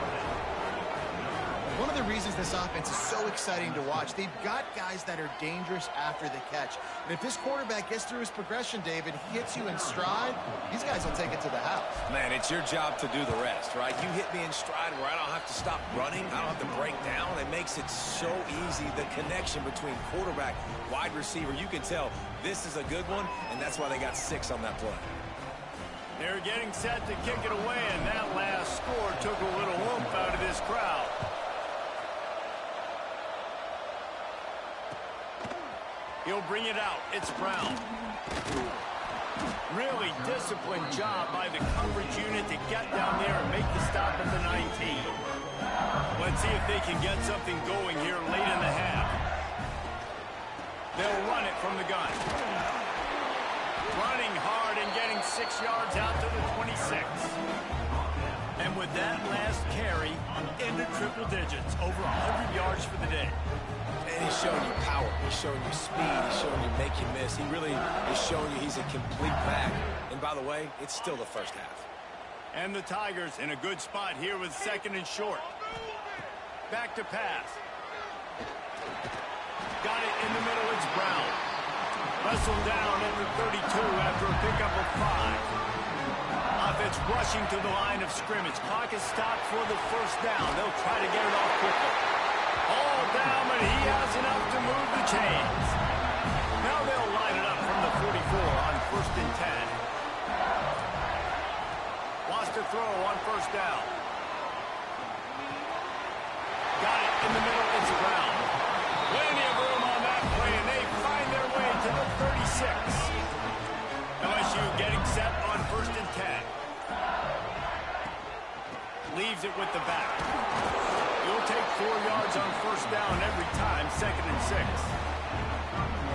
One of the reasons this offense is so exciting to watch, they've got guys that are dangerous after the catch. And if this quarterback gets through his progression, David, he hits you in stride, these guys will take it to the house. Man, it's your job to do the rest, right? You hit me in stride where I don't have to stop running. I don't have to break down. It makes it so easy, the connection between quarterback, wide receiver. You can tell this is a good one, and that's why they got 6 on that play. They're getting set to kick it away, and that last score took a little oomph out of this crowd. He'll bring it out. It's Brown. Really disciplined job by the coverage unit to get down there and make the stop at the 19. Let's see if they can get something going here late in the half. They'll run it from the gun. Running hard and getting 6 yards out to the 26. And with that last carry, into triple digits, over 100 yards for the day. And he's showing you power. He's showing you speed. He's showing you make you miss. He really is showing you he's a complete back. And by the way, it's still the 1st half. And the Tigers in a good spot here with 2nd and short. Back to pass. Got it in the middle. It's Brown. Wrestled down at the 32 after a pickup of 5. Offense rushing to the line of scrimmage. Clock is stopped for the first down. They'll try to get it off quickly. All down, but he has enough to move the chains. Now they'll line it up from the 44 on 1st and 10. Lost a throw on 1st down. Got it in the middle. It's Brown. Plenty of room on that play, and they find their way to the 36. LSU getting set on 1st and 10. Leaves it with the back. He'll take 4 yards on 1st down every time, 2nd and 6.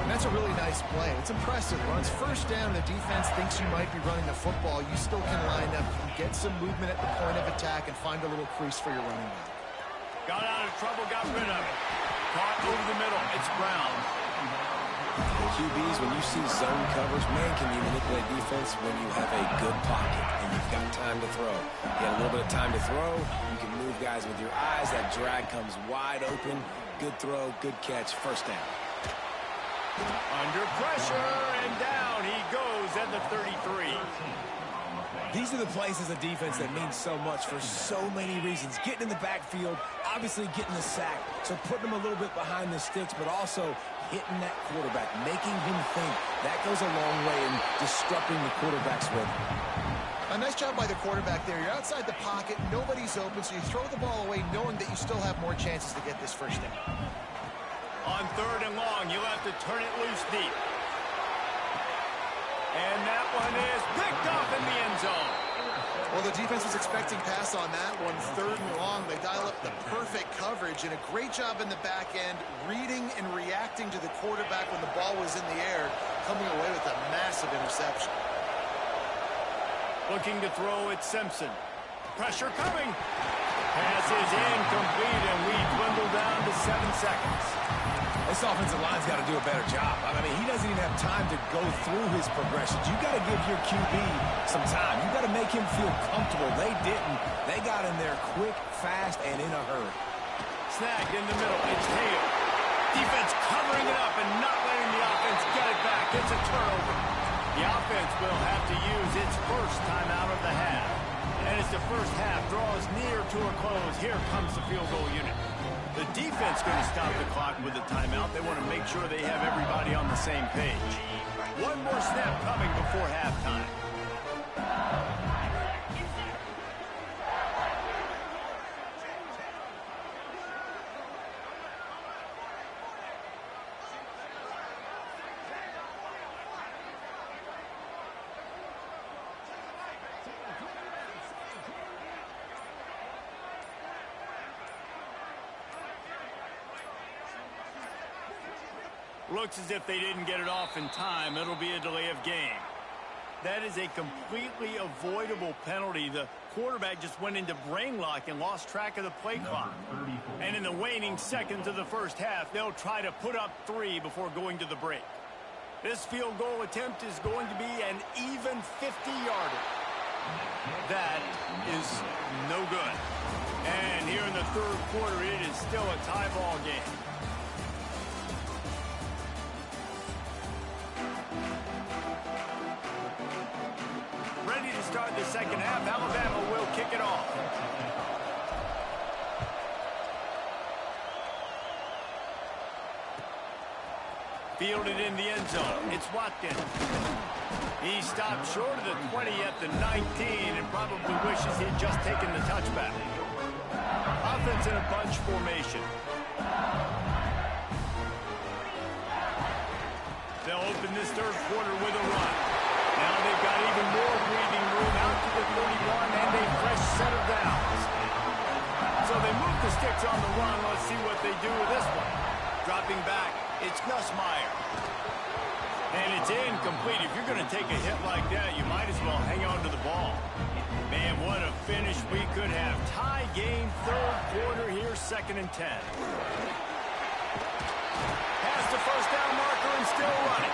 And that's a really nice play. It's impressive. Once 1st down, the defense thinks you might be running the football. You still can line up, get some movement at the point of attack, and find a little crease for your running back. Got out of trouble, got rid of it. Caught over the middle. It's Brown. QBs, when you see zone coverage, man, can you manipulate defense when you have a good pocket and you've got time to throw. You got a little bit of time to throw. You can move guys with your eyes. That drag comes wide open. Good throw, good catch, 1st down. Under pressure, and down he goes at the 33. These are the plays as a defense that mean so much for so many reasons. Getting in the backfield, obviously getting the sack, so putting them a little bit behind the sticks, but also hitting that quarterback, making him think. That goes a long way in disrupting the quarterback's rhythm. A nice job by the quarterback there. You're outside the pocket, nobody's open, so you throw the ball away knowing that you still have more chances to get this 1st down. On 3rd and long, you'll have to turn it loose deep. And that one is picked off in the end zone. Well, the defense was expecting pass on that one. 3rd and long, they dial up the perfect coverage, and a great job in the back end, reading and reacting to the quarterback when the ball was in the air, coming away with a massive interception. Looking to throw at Simpson. Pressure coming. Pass is incomplete, and we dwindle down to 7 seconds. This offensive line's got to do a better job. I mean, he doesn't even have time to go through his progressions. You got to give your QB some time. You got to make him feel comfortable. They didn't. They got in there quick, fast, and in a hurry. Snagged in the middle. It's Hale. Defense covering it up and not letting the offense get it back. It's a turnover. The offense will have to use its first timeout of the half. And as the first half draws near to a close, here comes the field goal unit. The defense going to stop the clock with a timeout. They want to make sure they have everybody on the same page. One more snap coming before halftime. Looks as if they didn't get it off in time. It'll be a delay of game. That is a completely avoidable penalty. The quarterback just went into brain lock and lost track of the play clock. And in the waning seconds of the first half, they'll try to put up 3 before going to the break. This field goal attempt is going to be an even 50-yarder. That is no good. And here in the 3rd quarter, it is still a tie ball game. Start the second half. Alabama will kick it off. Fielded in the end zone. It's Watkins. He stopped short of the 20 at the 19 and probably wishes he'd just taken the touchback. Offense in a bunch formation. They'll open this 3rd quarter with a run. Now they've got even more breathing room out to the 31 and a fresh set of downs. So they move the sticks on the run. Let's see what they do with this one. Dropping back, it's Nussmeier. And it's incomplete. If you're going to take a hit like that, you might as well hang on to the ball. Man, what a finish we could have. Tie game, 3rd quarter here, 2nd and 10. Past the first down marker and still running.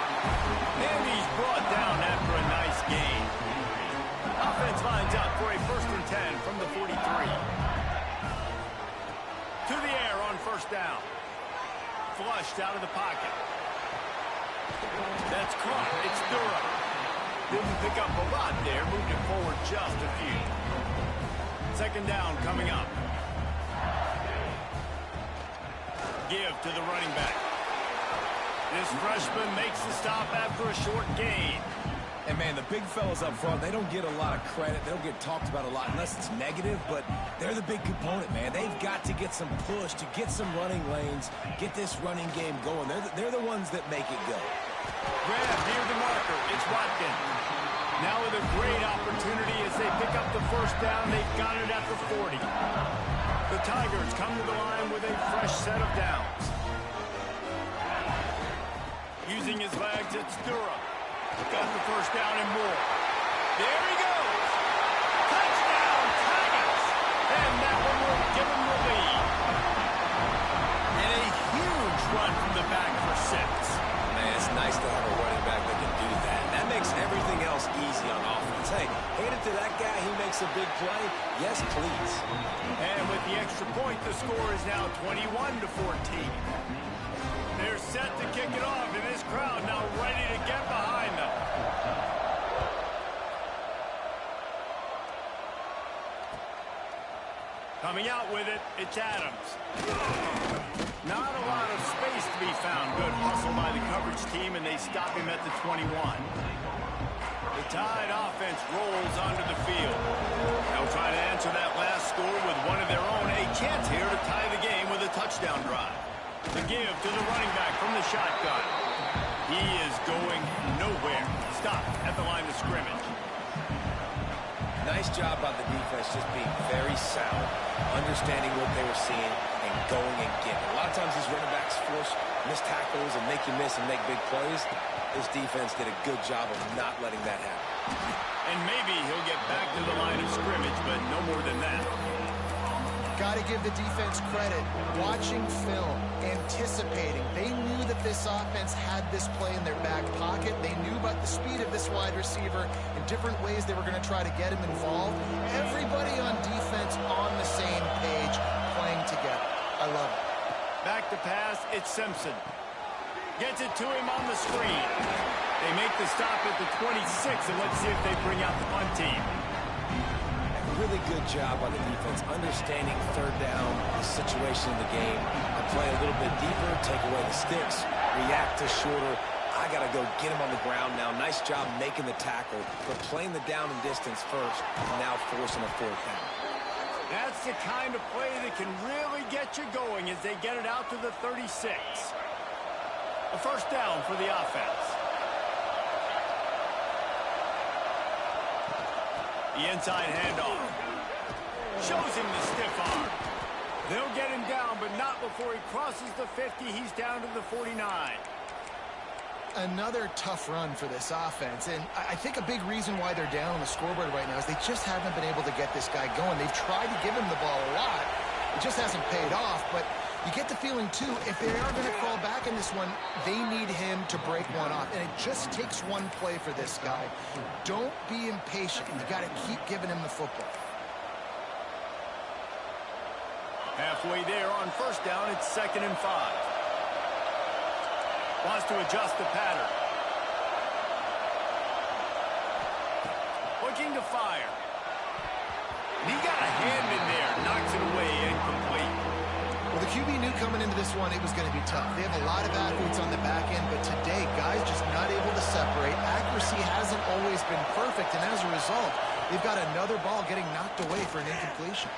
And he's brought down after a nice gain. Offense lines up for a 1st and 10 from the 43. To the air on 1st down. Flushed out of the pocket. That's It's caught. It's Durham. Didn't pick up a lot there. Moved it forward just a few. Second down coming up. Give to the running back. This freshman makes the stop after a short gain. And, man, the big fellas up front, they don't get a lot of credit. They don't get talked about a lot unless it's negative, but they're the big component, man. They've got to get some push, to get some running lanes, get this running game going. They're the ones that make it go. Grab near the marker. It's Watkins. Now with a great opportunity as they pick up the first down. They've got it at the 40. The Tigers come to the line with a fresh set of downs. Using his legs, it's Durham. Got the first down and more. There he goes. Touchdown, Tigers. And that one will give them the lead. And a huge run from the back for 6. Man, it's nice to have a running back that can do that. That makes everything else easy on offense. Hey, hand it to that guy. He makes a big play. Yes, please. And with the extra point, the score is now 21-14. They're set to kick it off, and this crowd now ready to get behind them. Coming out with it, it's Adams. Not a lot of space to be found. Good hustle by the coverage team, and they stop him at the 21. The Tide offense rolls onto the field. They'll try to answer that last score with one of their own. A chance here to tie the game with a touchdown drive. The give to the running back from the shotgun. He is going nowhere. Stop at the line of scrimmage. Nice job by the defense just being very sound, understanding what they were seeing, and going and getting it. A lot of times these running backs force missed tackles and make you miss and make big plays. This defense did a good job of not letting that happen. And maybe he'll get back to the line of scrimmage, but no more than that. Got to give the defense credit. Watching film, anticipating. They knew that this offense had this play in their back pocket. They knew about the speed of this wide receiver and different ways they were going to try to get him involved. Everybody on defense on the same page, playing together. I love it. Back to pass, it's Simpson. Gets it to him on the screen. They make the stop at the 26, and let's see if they bring out the punt team. Really good job on the defense, understanding third down, the situation in the game, and play a little bit deeper, take away the sticks, react to shorter. I got to go get him on the ground now. Nice job making the tackle, but playing the down and distance first, and now forcing a fourth down. That's the kind of play that can really get you going as they get it out to the 36. A first down for the offense. The inside handoff. Shows him the stiff arm. They'll get him down, but not before he crosses the 50. He's down to the 49. Another tough run for this offense, and I think a big reason why they're down on the scoreboard right now is they just haven't been able to get this guy going. They've tried to give him the ball a lot. It just hasn't paid off, but you get the feeling, too, if they are going to crawl back in this one, they need him to break one off, and it just takes one play for this guy. Don't be impatient. You got to keep giving him the football. Halfway there on first down, it's 2nd and 5. Wants to adjust the pattern. Looking to fire. He got a hand in there, knocks it away, incomplete. Well, the QB knew coming into this one it was going to be tough. They have a lot of athletes on the back end, but today, guys just not able to separate. Accuracy hasn't always been perfect, and as a result, they've got another ball getting knocked away for an incompletion.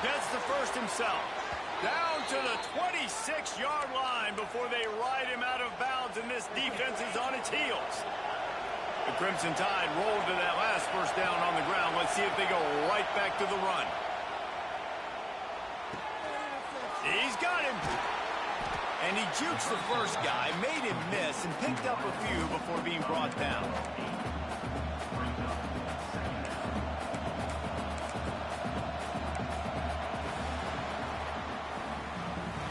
Gets the first himself. Down to the 26-yard line before they ride him out of bounds, and this defense is on its heels. The Crimson Tide rolled to that last first down on the ground. Let's see if they go right back to the run. He's got him. And he jukes the first guy, made him miss, and picked up a few before being brought down.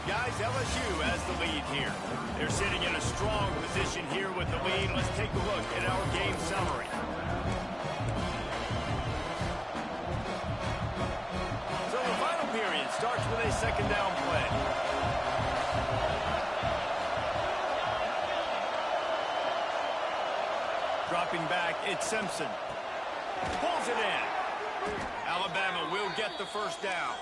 Guys, LSU has the lead here. They're sitting in a strong position here with the lead. Let's take a look at our game summary. So the final period starts with a second down play. Dropping back, it's Simpson. Pulls it in. Alabama will get the first down.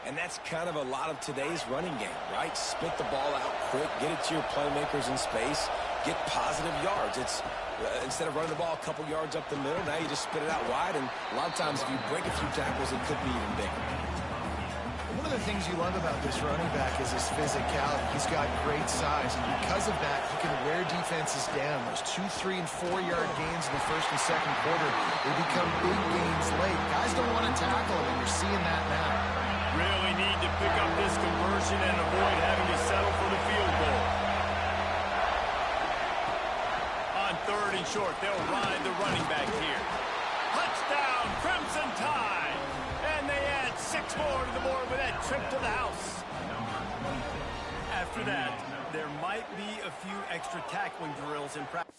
And that's kind of a lot of today's running game, right? Spit the ball out quick, get it to your playmakers in space, get positive yards. It's instead of running the ball a couple yards up the middle, now you just spit it out wide, and a lot of times if you break a few tackles, it could be even bigger. One of the things you love about this running back is his physicality. He's got great size, and because of that, he can wear defenses down. Those 2, 3, and 4-yard gains in the first and second quarter, they become big gains late. Guys don't want to tackle him, and you're seeing that now. Really need to pick up this conversion and avoid having to settle for the field goal. On 3rd and short, they'll ride the running back here. Touchdown, Crimson Tide! And they add 6 more to the board with that trip to the house. After that, there might be a few extra tackling drills in practice.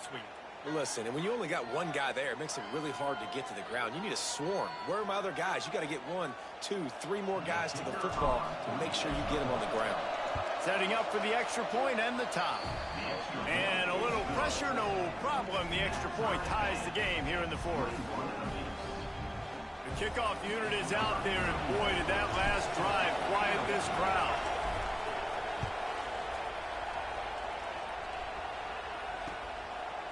Sweet. Listen, and when you only got one guy there, it makes it really hard to get to the ground. You need a swarm. Where are my other guys? You got to get 1, 2, 3 more guys to the football to make sure you get them on the ground. Setting up for the extra point and the top. And a little pressure, no problem. The extra point ties the game here in the 4th. The kickoff unit is out there, and boy, did that last drive quiet this crowd.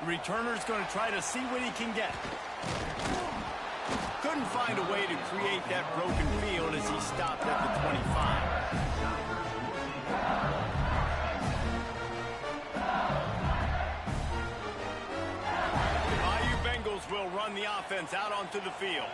The returner's going to try to see what he can get. Couldn't find a way to create that broken field as he stopped at the 25. Bayou Bengals will run the offense out onto the field.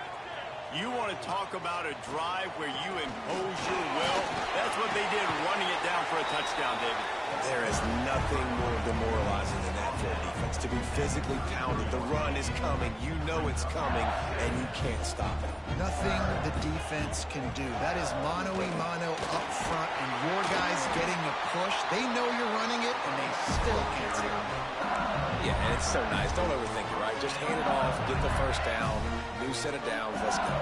You want to talk about a drive where you impose your will? That's what they did, running it down for a touchdown, David. There is nothing more demoralizing than that for a defense. To be physically pounded, the run is coming, you know it's coming, and you can't stop it. Nothing the defense can do. That is mano-a-mano up front, and your guys getting a push. They know you're running it, and they still can't see it. Yeah, and it's so nice. Don't overthink it, right? Just hand it off, get the first down, new set of downs, let's go.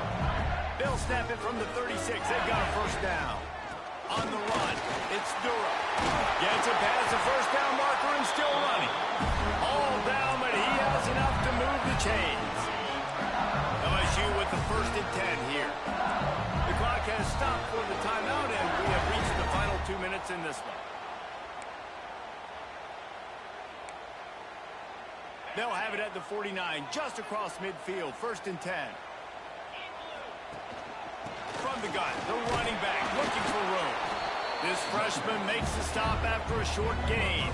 They'll snap it from the 36. They've got a first down. On the run, it's Durham. Gets it past the first down marker and still running. All down, but he has enough to move the chains. LSU with the 1st and 10 here. The clock has stopped for the timeout, and we have reached the final 2 minutes in this one. They'll have it at the 49, just across midfield, 1st and 10. From the gun, the running back looking for room. This freshman makes the stop after a short gain.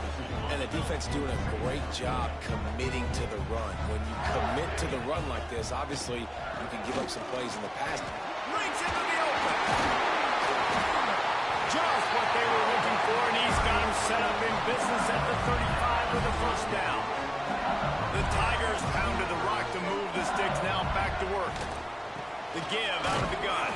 And the defense doing a great job committing to the run. When you commit to the run like this, obviously you can give up some plays in the past. Brings into the open. Just what they were looking for, and he's got him set up in business at the 35 with a first down. The Tigers pounded the rock to move the sticks, now back to work. The give out of the gun.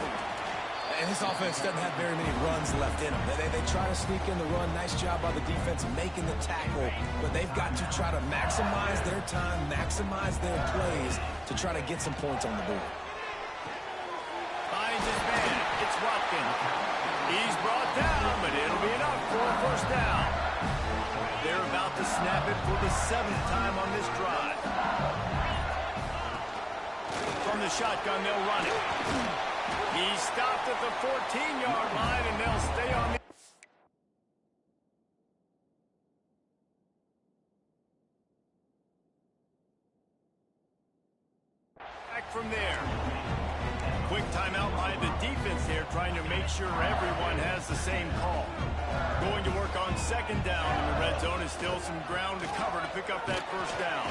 And this offense doesn't have very many runs left in them. They try to sneak in the run. Nice job by the defense making the tackle. But they've got to try to maximize their time, maximize their plays to try to get some points on the board. Finds his man. It's Watkins. He's brought down, but it'll be enough for a first down. They're about to snap it for the 7th time on this drive. From the shotgun, they'll run it. He stopped at the 14-yard line, and they'll stay on the... Back from there. Quick timeout by the defense here, trying to make sure everyone has the same call. Going to work on 2nd down in the red zone. Is still some ground to cover to pick up that first down.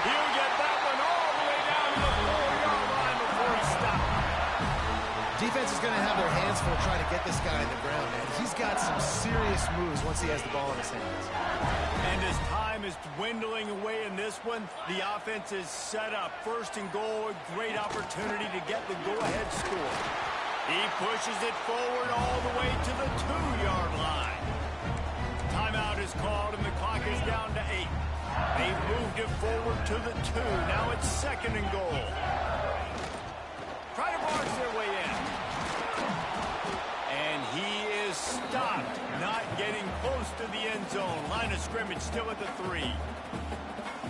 He'll get that one all the way down to the 4-yard line before he stopped. Defense is going to have their hands full trying to get this guy in the ground, man. He's got some serious moves once he has the ball in his hands. And as time is dwindling away in this one, the offense is set up. First and goal, a great opportunity to get the go-ahead score. He pushes it forward all the way to the 2-yard line. Timeout is called, and the clock is down to 8. They've moved it forward to the 2. Now it's second and goal. Try to barge their way in. And he is stopped, not getting close to the end zone. Line of scrimmage still at the 3.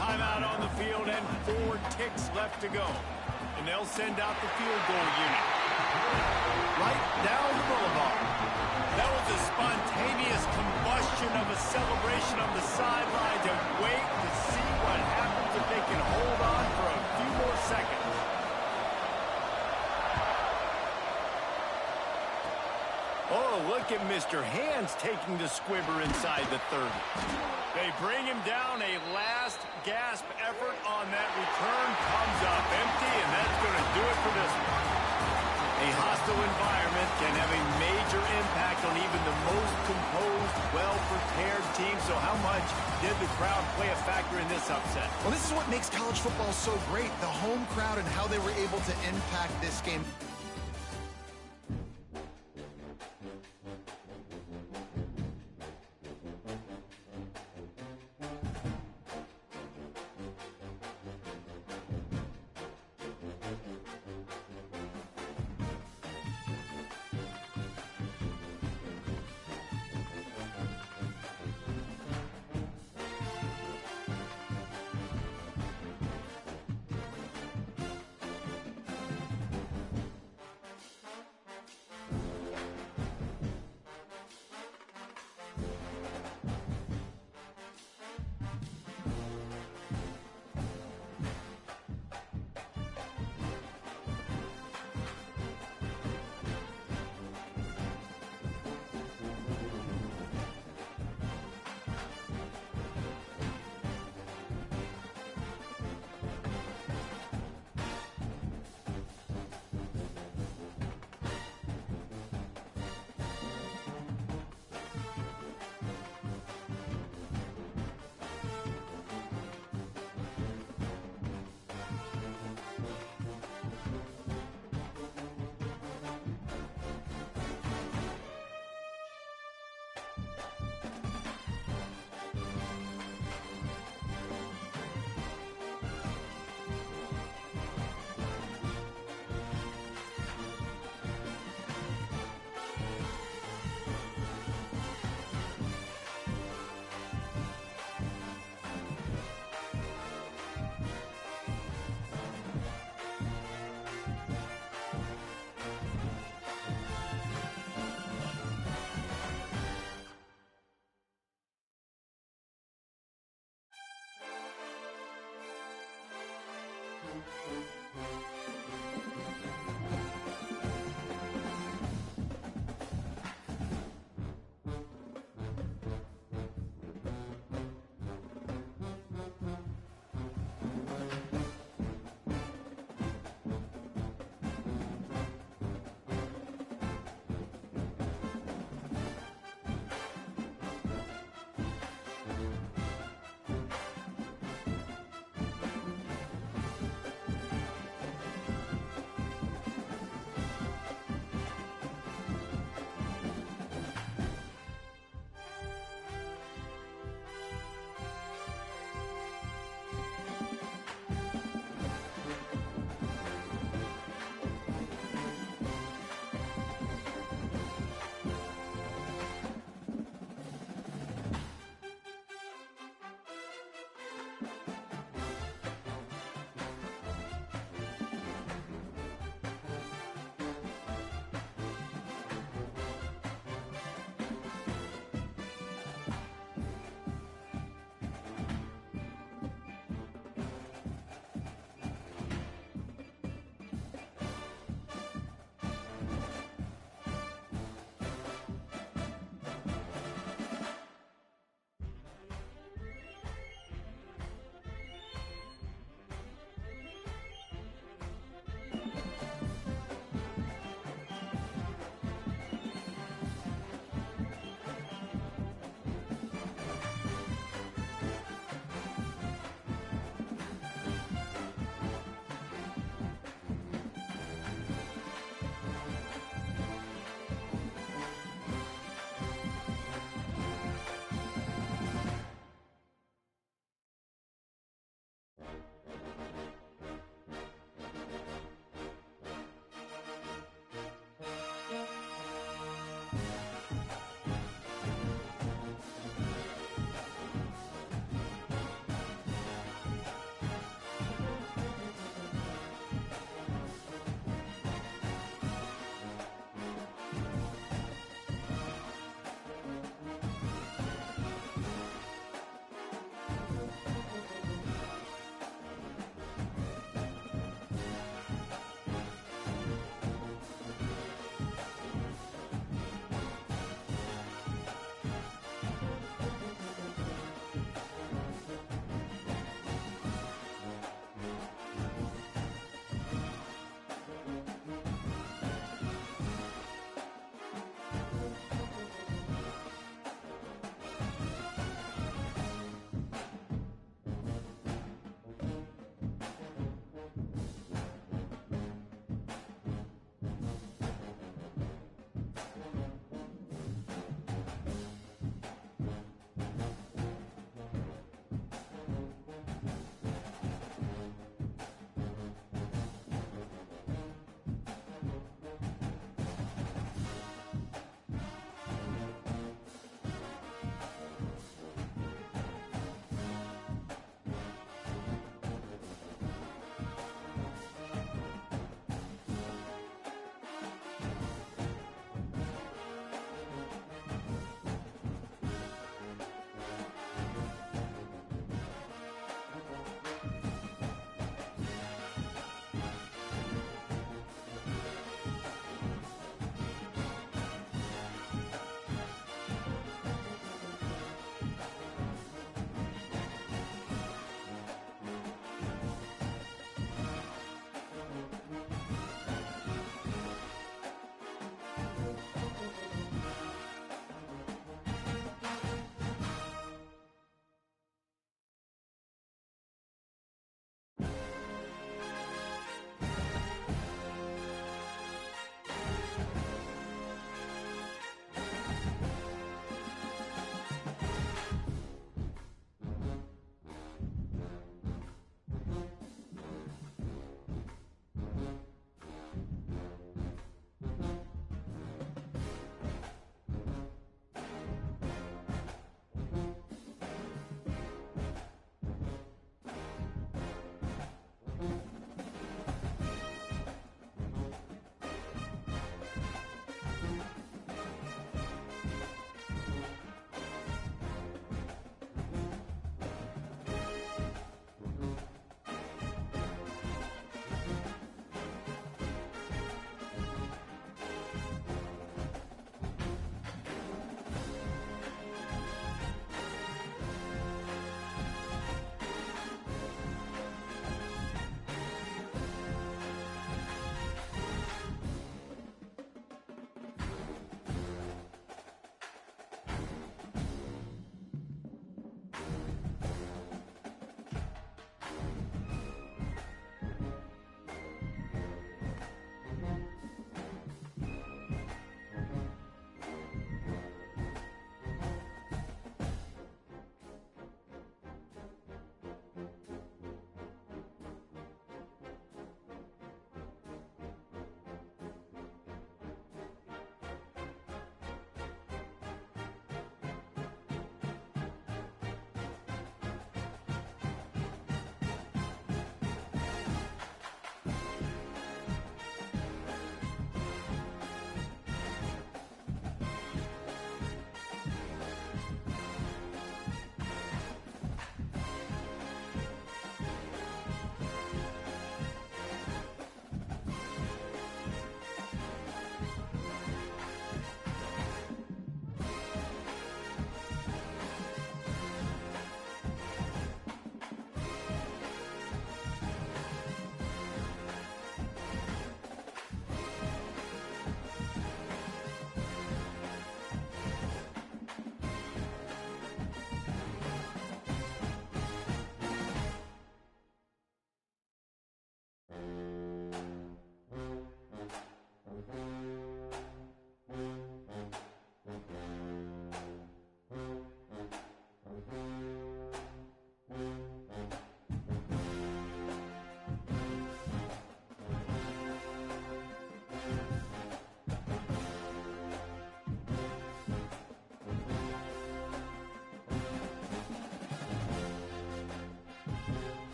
Timeout on the field and 4 ticks left to go. And they'll send out the field goal unit. Right down the boulevard. That was a spontaneous combustion of a celebration on the sidelines, and wait to see what happens if they can hold on for a few more seconds. Oh, look at Mr. Hands taking the squibber inside the 30. They bring him down. A last gasp effort on that return comes up empty, and that's going to do it for this one. A hostile environment can have a major impact on even the most composed, well-prepared team. So how much did the crowd play a factor in this upset? Well, this is what makes college football so great, the home crowd and how they were able to impact this game.